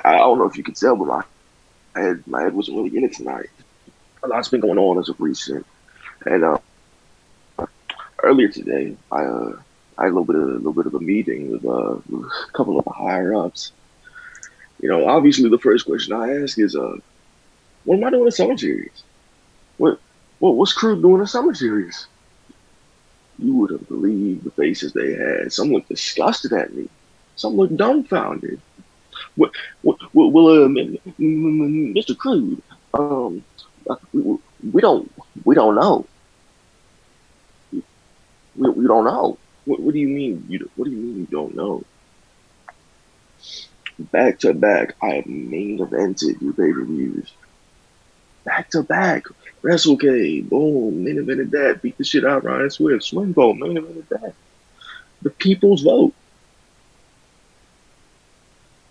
S12: don't know if you could tell, but my head wasn't really in it tonight. A lot's been going on as of recent, and earlier today, I had a little bit of a meeting with a couple of the higher ups. You know, obviously the first question I ask is, what am I doing in Summer Series? What's Crew doing in Summer Series? You would have believed the faces they had. Some looked disgusted at me. Some looked dumbfounded. Mr. Crude, we don't know. We don't know. What do you mean? What do you mean you don't know? Back to back, I have main evented your pay-per-views. Back to back, WrestleCade, boom, main evented that, beat the shit out of Ryan Swift, Swing Vote, main evented that. The people's vote.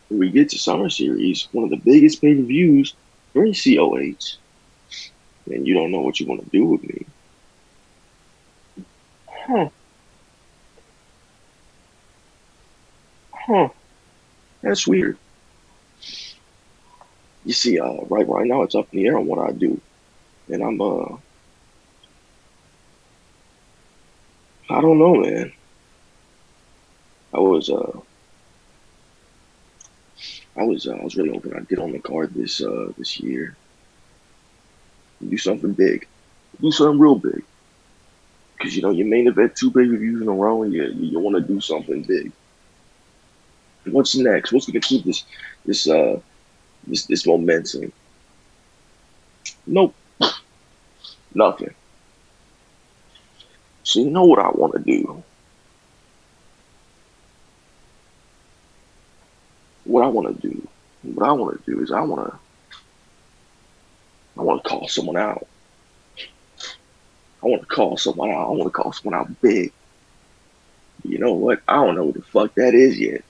S12: When we get to Summer Series, one of the biggest pay-per-views during COH, and you don't know what you want to do with me. That's weird. You see, right now it's up in the air on what I do, and I don't know, man. I was really hoping I'd get on the card this year. Do something big, do something real big, because you know you main event 2 pay-per-views in a row, and you want to do something big. What's next? What's going to keep this momentum? Nope. Nothing. So you know what I want to do? What I want to do is I want to call someone out. I want to call someone out. I want to call someone out big. You know what? I don't know what the fuck that is yet.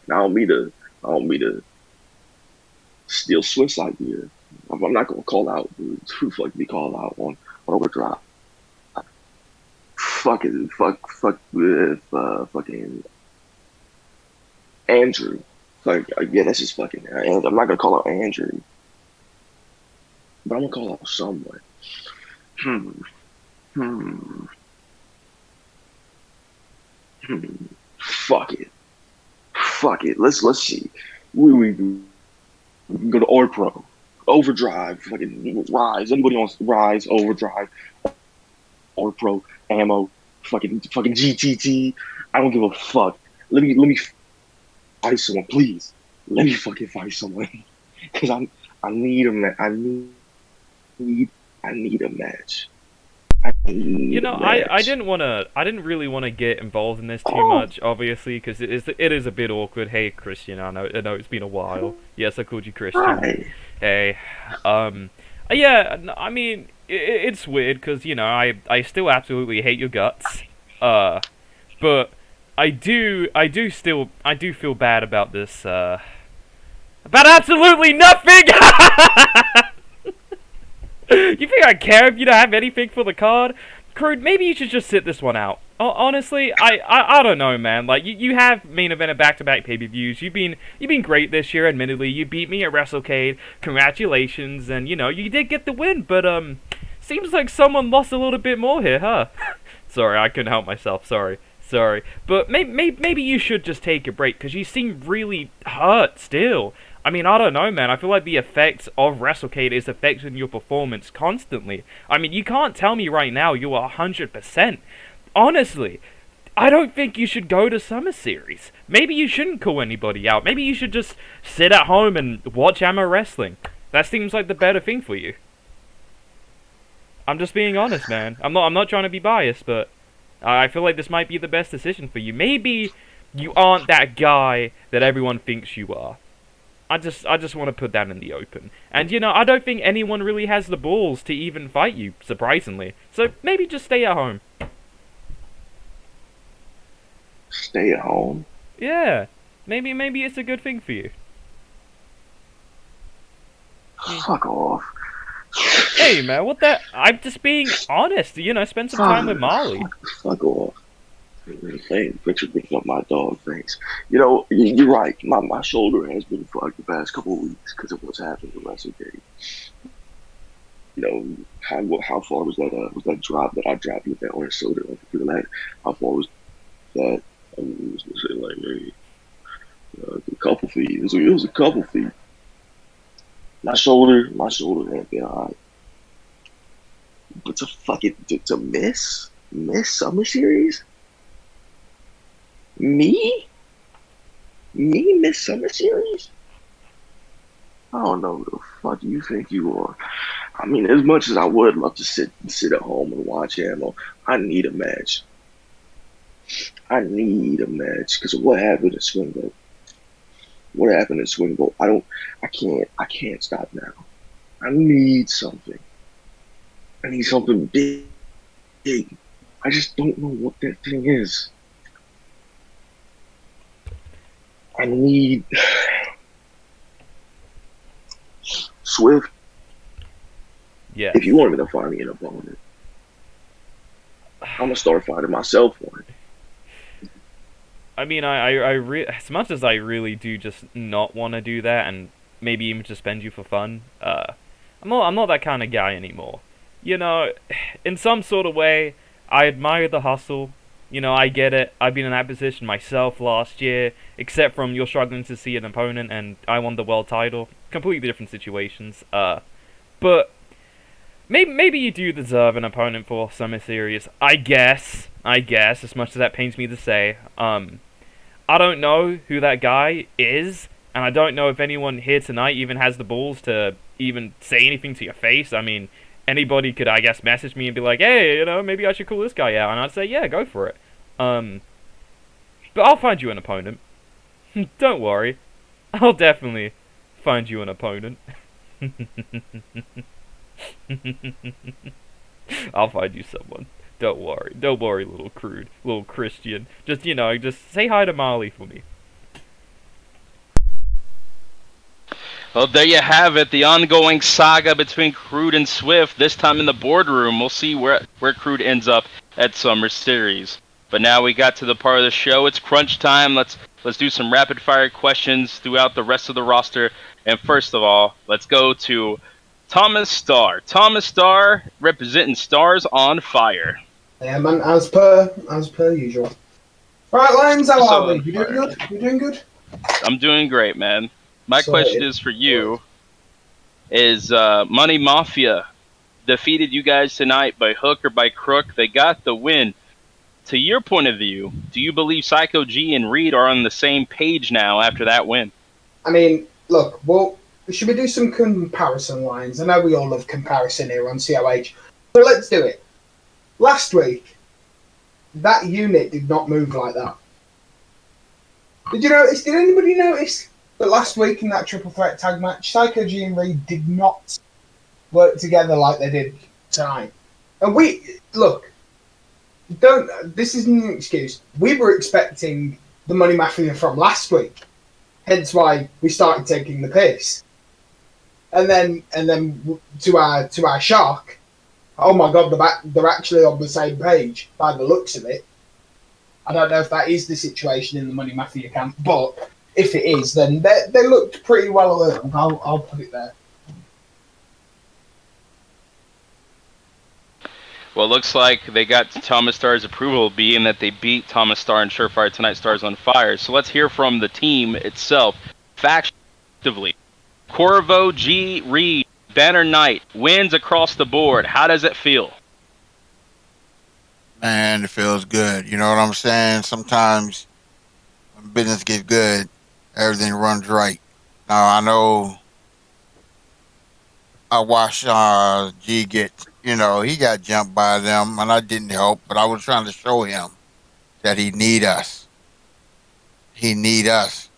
S12: And I don't mean to steal Swift's idea. I'm not gonna call out who the fuck be called out on Overdrive. Fuck with fucking Andrew. Like, yeah, that's just fucking. I'm not gonna call out Andrew, but I'm gonna call out someone. Fuck it. Let's see. We can go to Pro, Overdrive, fucking Rise. Anybody wants Rise, Overdrive, Pro, Ammo, fucking GTT. I don't give a fuck. Let me fight someone, please. Let me fucking fight someone, cause I need a match. I need a match.
S6: You know, I didn't really want to get involved in this too much, obviously, because it is a bit awkward. Hey, Christian, I know it's been a while. Yes, I called you Christian.
S12: Right.
S6: Hey, yeah, I mean, it's weird because you know I still absolutely hate your guts, but I do feel bad about this, about absolutely nothing. You think I care if you don't have anything for the card? Crude, maybe you should just sit this one out. Honestly, I don't know, man. Like, you have main evented back-to-back pay-per-views. You've been great this year, admittedly. You beat me at WrestleCade. Congratulations, and, you know, you did get the win, but, seems like someone lost a little bit more here, huh? Sorry, I couldn't help myself, sorry. But maybe you should just take a break, because you seem really hurt still. I mean, I don't know, man. I feel like the effects of WrestleCade is affecting your performance constantly. I mean, you can't tell me right now you are 100%. Honestly, I don't think you should go to Summer Series. Maybe you shouldn't call anybody out. Maybe you should just sit at home and watch Amateur Wrestling. That seems like the better thing for you. I'm just being honest, man. I'm not trying to be biased, but I feel like this might be the best decision for you. Maybe you aren't that guy that everyone thinks you are. I just want to put that in the open. And, you know, I don't think anyone really has the balls to even fight you, surprisingly. So maybe just stay at home.
S12: Stay at home?
S6: Yeah. Maybe it's a good thing for you.
S12: Fuck off.
S6: Hey, man, what the... I'm just being honest, you know, spend some time with Molly.
S12: Fuck off. Thanks, Richard picking up my dog, thanks. You know, you're right. My shoulder has been fucked the past couple of weeks because of what's happened with WrestleCade. You know, how far was that drop that I dropped with that orange soda? How far was that? I was gonna say like maybe a couple feet. It was a couple feet. My shoulder ain't been alright. But to miss Summer Series? Me miss Summer Series? I don't know who the fuck you think you are. I mean, as much as I would love to sit at home and watch Ammo, I need a match. Because what happened in Swingvote? I can't stop now. I need something. I need something big. I just don't know what that thing is. I need Swift.
S6: Yeah.
S12: If you want me to find me an opponent, I'm gonna start finding myself one.
S6: I mean, as much as I really do just not want to do that, and maybe even just spend you for fun, I'm not that kind of guy anymore. You know, in some sort of way, I admire the hustle. You know, I get it. I've been in that position myself last year, except from you're struggling to see an opponent, and I won the world title. Completely different situations. But maybe you do deserve an opponent for Summer Series. I guess, as much as that pains me to say. I don't know who that guy is, and I don't know if anyone here tonight even has the balls to even say anything to your face. I mean, anybody could, I guess, message me and be like, hey, you know, maybe I should call this guy out, and I'd say, yeah, go for it. But I'll find you an opponent. Don't worry. I'll definitely find you an opponent. I'll find you someone. Don't worry, little Crude, little Christian. Just, you know, just say hi to Molly for me.
S1: Well, there you have it, the ongoing saga between Crude and Swift, this time in the boardroom. We'll see where Crude ends up at Summer Series. But now we got to the part of the show. It's crunch time. Let's do some rapid fire questions throughout the rest of the roster. And first of all, let's go to Thomas Starr. Thomas Starr representing Stars on Fire.
S13: Yeah, man, as per usual. Right, Lions, how are we? You doing good? You doing good?
S1: I'm doing great, man. My question is for you. Is Money Mafia defeated you guys tonight by hook or by crook? They got the win. To your point of view, do you believe Psycho G and Reed are on the same page now after that win?
S13: I mean, look, well, should we do some comparison lines? I know we all love comparison here on COH, so let's do it. Last week, that unit did not move like that. Did you notice? Did anybody notice that last week in that triple threat tag match, Psycho G and Reed did not work together like they did tonight? And this isn't an excuse. We were expecting the Money Mafia from last week, hence why we started taking the piss. And then to our shock, Oh my god, they're actually on the same page by the looks of it. I don't know if that is the situation in the Money Mafia camp, but if it is, then they looked pretty well aligned. I'll put it there.
S1: Well, it looks like they got Thomas Starr's approval, being that they beat Thomas Starr and Surefire Tonight Stars on Fire. So let's hear from the team itself, factually. Corvo G. Reed, Banner Knight, wins across the board. How does it feel?
S14: Man, it feels good. You know what I'm saying? Sometimes when business gets good, everything runs right. Now, I know I watched G get, he got jumped by them, and I didn't help, but I was trying to show him that he need us. He need us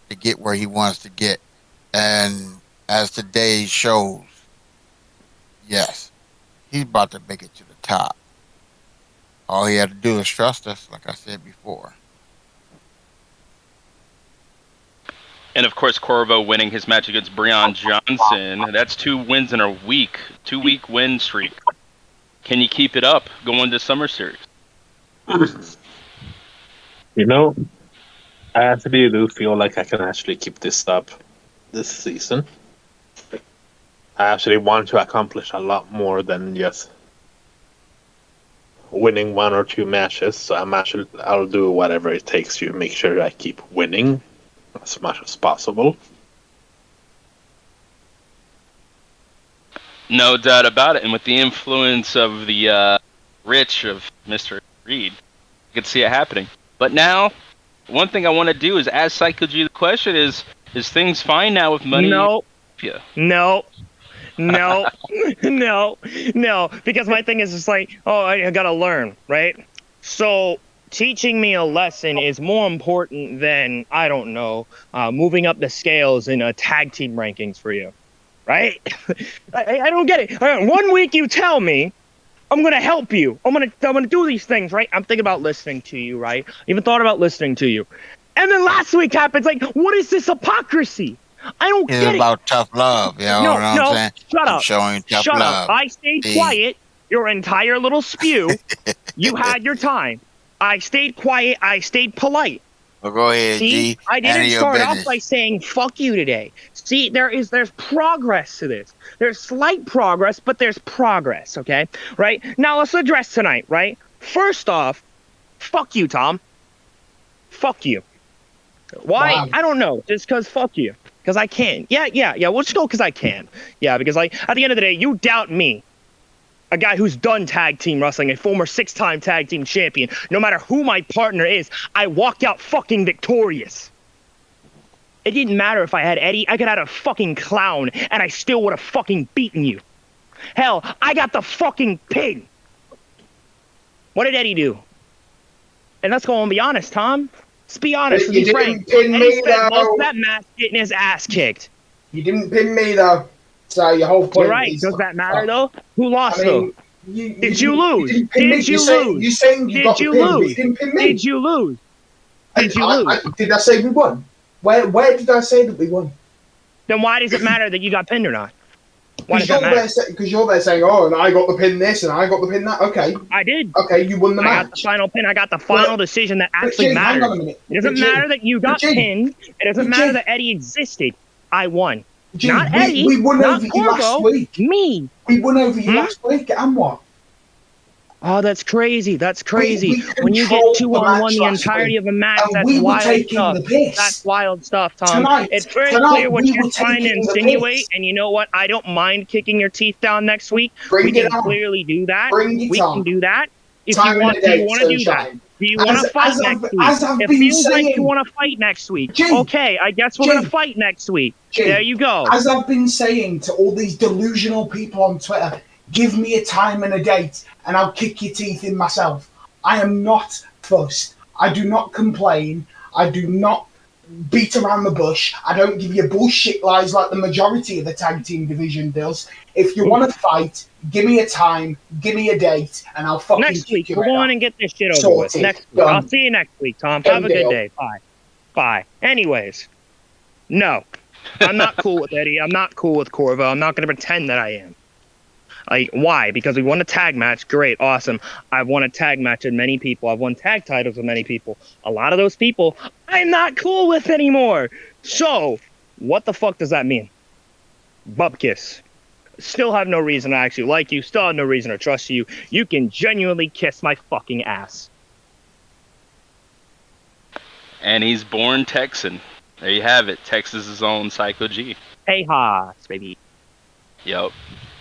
S14: to get where he wants to get. And as today shows, yes, he's about to make it to the top. All he had to do is trust us, like I said before.
S1: And of course, Corvo winning his match against Breon Johnson. That's 2 wins in a week. 2-week win streak. Can you keep it up going to Summer Series?
S15: You know, I actually do feel like I can actually keep this up this season. I actually want to accomplish a lot more than just winning 1 or 2 matches. So I'll do whatever it takes to make sure I keep winning as much as possible.
S1: No doubt about it. And with the influence of the Rich of Mr. Reed, you can see it happening. But now, one thing I want to do is ask Psycho G the question is things fine now with money?
S5: No.
S1: Yeah.
S5: No. No. Because my thing is just like, I gotta learn, right? So teaching me a lesson is more important than, I don't know, moving up the scales in tag team rankings for you, right? I don't get it. 1 week you tell me, I'm gonna help you. I'm gonna do these things, right? I'm thinking about listening to you, right? I even thought about listening to you. And then last week happens, like, what is this hypocrisy? I don't get it.
S14: It's about tough love, you know what I'm saying?
S5: Shut up.
S14: Showing tough
S5: Shut
S14: love.
S5: up. I stayed quiet your entire little spew. You had your time. I stayed quiet. I stayed polite.
S14: Well, go ahead,
S5: See,
S14: G.
S5: I didn't
S14: Handle your
S5: start off
S14: business.
S5: by saying fuck you today. See, there's progress to this. There's slight progress, but there's progress, okay? Right? Now let's address tonight, right? First off, fuck you, Tom. Fuck you. Why?
S13: Wow.
S5: I don't know. Just because fuck you. Because I can. Yeah. We'll just go because I can. Yeah, because like at the end of the day, you doubt me. A guy who's done tag team wrestling, a former 6-time tag team champion. No matter who my partner is, I walk out fucking victorious. It didn't matter if I had Eddie. I could have had a fucking clown, and I still would have fucking beaten you. Hell, I got the fucking pin. What did Eddie do? And let's go and be honest, Tom. Let's be honest.
S13: You didn't pin me,
S5: spent most
S13: though.
S5: of that match getting his ass kicked.
S13: You didn't pin me, though. So your whole point
S5: You're right.
S13: is...
S5: Does that matter, though? Who lost,
S13: I mean,
S5: though? Did you lose?
S13: didn't pin me.
S5: Did you lose?
S13: You're saying you got the
S5: Did you
S13: pin, but
S5: lose?
S13: you didn't pin me.
S5: Did you lose? Did you lose?
S13: Did I say we won? Where did I say that we won?
S5: Then why does it matter that you got pinned or not? Why does that matter?
S13: Because you're there saying, oh, and I got the pin this, and I got the pin that. Okay.
S5: I did.
S13: Okay, you won the
S5: I
S13: match.
S5: got the final pin. I got the final decision that actually
S13: Jim, hang
S5: mattered.
S13: on a minute.
S5: It doesn't
S13: Jim,
S5: matter that you got
S13: Jim,
S5: pinned. It doesn't
S13: Jim,
S5: matter that Eddie existed. I won.
S13: Jim,
S5: Not Eddie.
S13: we won
S5: not
S13: over you last
S5: Corvo,
S13: week.
S5: Me.
S13: We won over you last week, and what?
S5: Oh, that's crazy. That's crazy.
S13: We
S5: When you get
S13: controlled
S5: 2-on-1
S13: match
S5: the
S13: last
S5: entirety
S13: week,
S5: of a match,
S13: and
S5: that's
S13: we were
S5: wild
S13: taking
S5: stuff.
S13: the piss.
S5: That's wild stuff, Tom.
S13: Tonight-
S5: it's very
S13: tonight
S5: clear what
S13: we
S5: you're
S13: were
S5: trying to
S13: taking the
S5: insinuate,
S13: piss.
S5: and you know what? I don't mind kicking your teeth down next week.
S13: Bring
S5: We
S13: it
S5: can
S13: on.
S5: clearly do that.
S13: Bring it
S5: We
S13: on.
S5: can do that. If
S13: Time
S5: you
S13: and
S5: want,
S13: a
S5: do you
S13: date,
S5: want to do that?
S13: sunshine.
S5: Do you want to fight
S13: As
S5: next week?
S13: I've
S5: It
S13: been
S5: feels like
S13: saying-
S5: you want to fight next week.
S13: Jim,
S5: Okay, I guess we're
S13: Jim,
S5: going to fight next week.
S13: Jim,
S5: There you go.
S13: As I've been saying to all these delusional people on Twitter, give me a time and a date, and I'll kick your teeth in myself. I am not fussed. I do not complain. I do not beat around the bush. I don't give you bullshit lies like the majority of the tag team division does. If you want to fight, give me a time, give me a date, and I'll fucking
S5: Next
S13: kick
S5: week,
S13: you
S5: we're
S13: right
S5: going
S13: off.
S5: and get this shit over
S13: Sorted.
S5: with. Next week.
S13: Done.
S5: I'll see you next week, Tom.
S13: Done
S5: Have a good
S13: deal.
S5: day. Bye. Bye. Anyways, no. I'm not cool with Eddie. I'm not cool with Corvo. I'm not going to pretend that I am. Like, why? Because we won a tag match. Great, awesome. I've won a tag match with many people. I've won tag titles with many people. A lot of those people I'm not cool with anymore. So, what the fuck does that mean? Bupkis. Still have no reason to actually like you. Still have no reason to trust you. You can genuinely kiss my fucking ass.
S1: And he's born Texan. There you have it. Texas's own Psycho G.
S5: Hey ha, baby.
S1: Yep.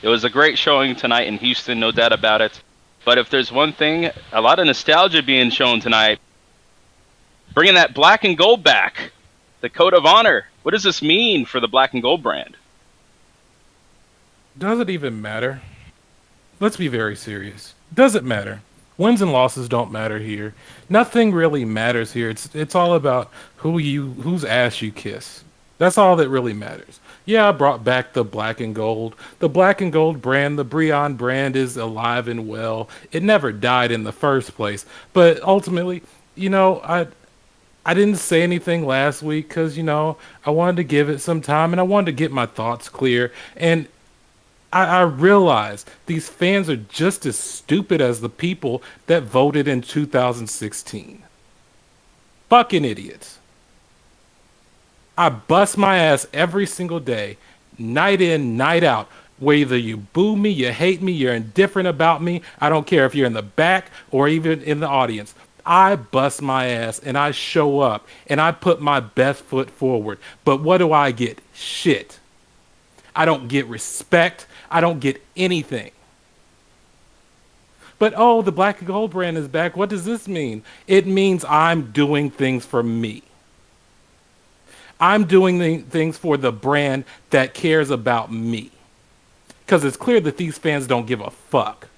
S1: It was a great showing tonight in Houston, no doubt about it. But if there's one thing, a lot of nostalgia being shown tonight. Bringing that black and gold back. The code of honor. What does this mean for the black and gold brand?
S16: Does it even matter? Let's be very serious. Does it matter? Wins and losses don't matter here. Nothing really matters here. It's all about whose ass you kiss. That's all that really matters. Yeah, I brought back the black and gold. The black and gold brand, the Breon brand is alive and well. It never died in the first place. But ultimately, I didn't say anything last week because, I wanted to give it some time and I wanted to get my thoughts clear. And I realize these fans are just as stupid as the people that voted in 2016. Fucking idiots. I bust my ass every single day, night in, night out. Whether you boo me, you hate me, you're indifferent about me, I don't care if you're in the back or even in the audience. I bust my ass and I show up and I put my best foot forward. But what do I get? Shit. I don't get respect. I don't get anything. But the black and gold brand is back. What does this mean? It means I'm doing things for me. I'm doing things for the brand that cares about me. Because it's clear that these fans don't give a fuck.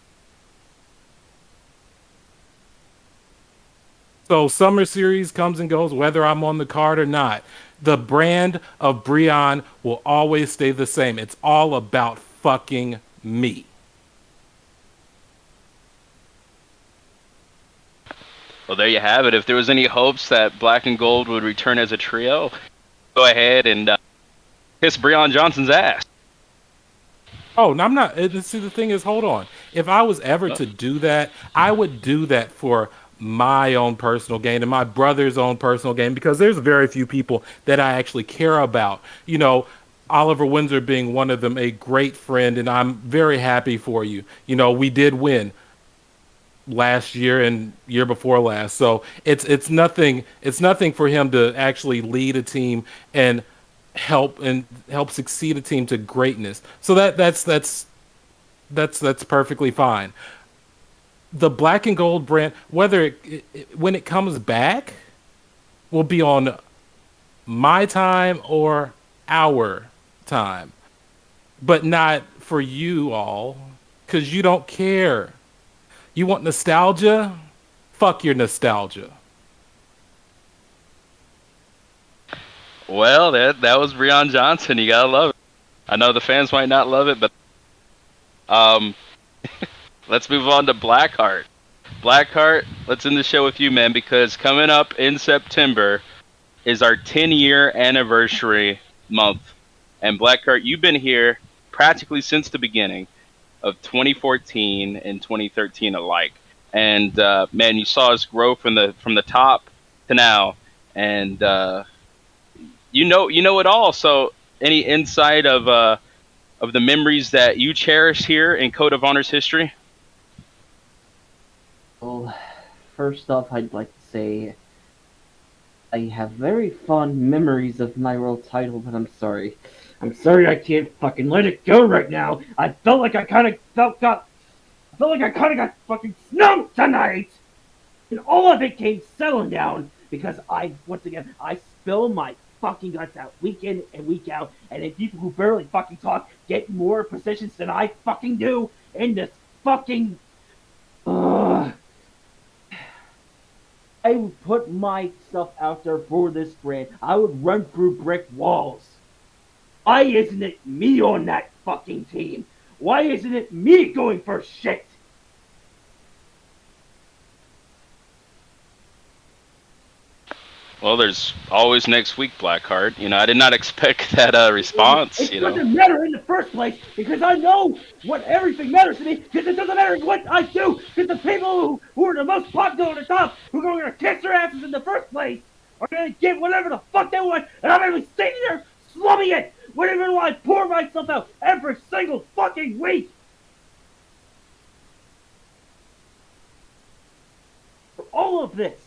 S16: So Summer Series comes and goes, whether I'm on the card or not. The brand of Breon will always stay the same. It's all about fucking me.
S1: Well, there you have it. If there was any hopes that Black and Gold would return as a trio, go ahead and kiss Breon Johnson's ass.
S16: Oh, no, I'm not. See, the thing is, hold on. If I was ever to do that, I would do that for my own personal gain and my brother's own personal gain, because there's very few people that I actually care about. Oliver Windsor being one of them, a great friend, and I'm very happy for you. We did win last year and year before last, so it's nothing for him to actually lead a team and help succeed a team to greatness. So that's perfectly fine. The black and gold brand, whether when it comes back, will be on my time or our time, but not for you all, because you don't care. You want nostalgia? Fuck your nostalgia.
S1: Well, that was Breon Johnson. You gotta love it. I know the fans might not love it, but let's move on to Blackheart. Blackheart, let's end the show with you, man, because coming up in September is our 10-year anniversary month. And Blackheart, you've been here practically since the beginning of 2014 and 2013 alike. And man, you saw us grow from the top to now, and you know it all. So, any insight of the memories that you cherish here in Code of Honor's history?
S17: Well, first off, I'd like to say I have very fond memories of my world title, but I'm sorry I can't fucking let it go right now. I felt like I kind of got fucking snumped tonight, and all of it came settling down because I spill my fucking guts out week in and week out, and then people who barely fucking talk get more positions than I fucking do in this fucking. I would put myself out there for this brand. I would run through brick walls. Why isn't it me on that fucking team? Why isn't it me going for shit?
S1: Well, there's always next week, Blackheart. You know, I did not expect that response.
S17: It
S1: You know,
S17: doesn't matter in the first place because I know what everything matters to me because it doesn't matter what I do because the people who are the most popular at the top who are going to kiss their asses in the first place are going to get whatever the fuck they want and I'm going to be sitting there slumming it whenever I pour myself out every single fucking week. For all of this.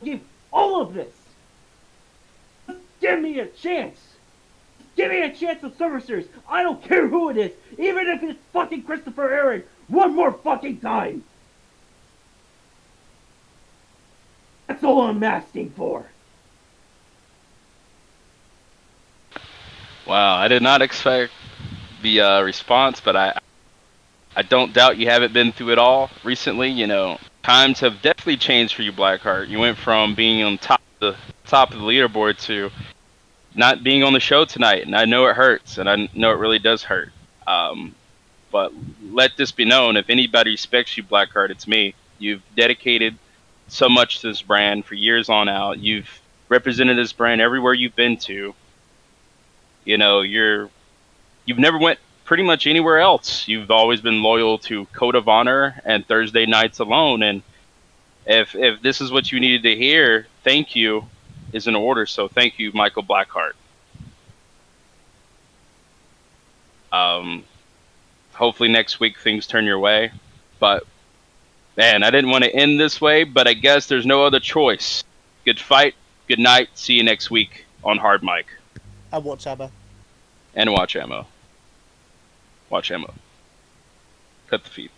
S17: Give all of this. Give me a chance. Give me a chance of Survivor Series. I don't care who it is. Even if it's fucking Christopher Aaron. One more fucking time. That's all I'm asking for.
S1: wow, I did not expect the response, but I don't doubt you haven't been through it all recently. You know, times have definitely changed for you, Blackheart. You went from being on top of the leaderboard to not being on the show tonight, and I know it hurts, and I know it really does hurt. But let this be known: if anybody respects you, Blackheart, it's me. You've dedicated so much to this brand for years on out. You've represented this brand everywhere you've been to. You know, you've never went pretty much anywhere else. You've always been loyal to Code of Honor and Thursday Nights Alone. And if this is what you needed to hear, thank you is in order. So thank you, Michael Blackheart. Hopefully next week things turn your way. But man, I didn't want to end this way, but I guess there's no other choice. Good fight. Good night. See you next week on Hardmic.
S10: And watch Ammo.
S1: And watch Ammo. Watch Ammo. Cut the feed.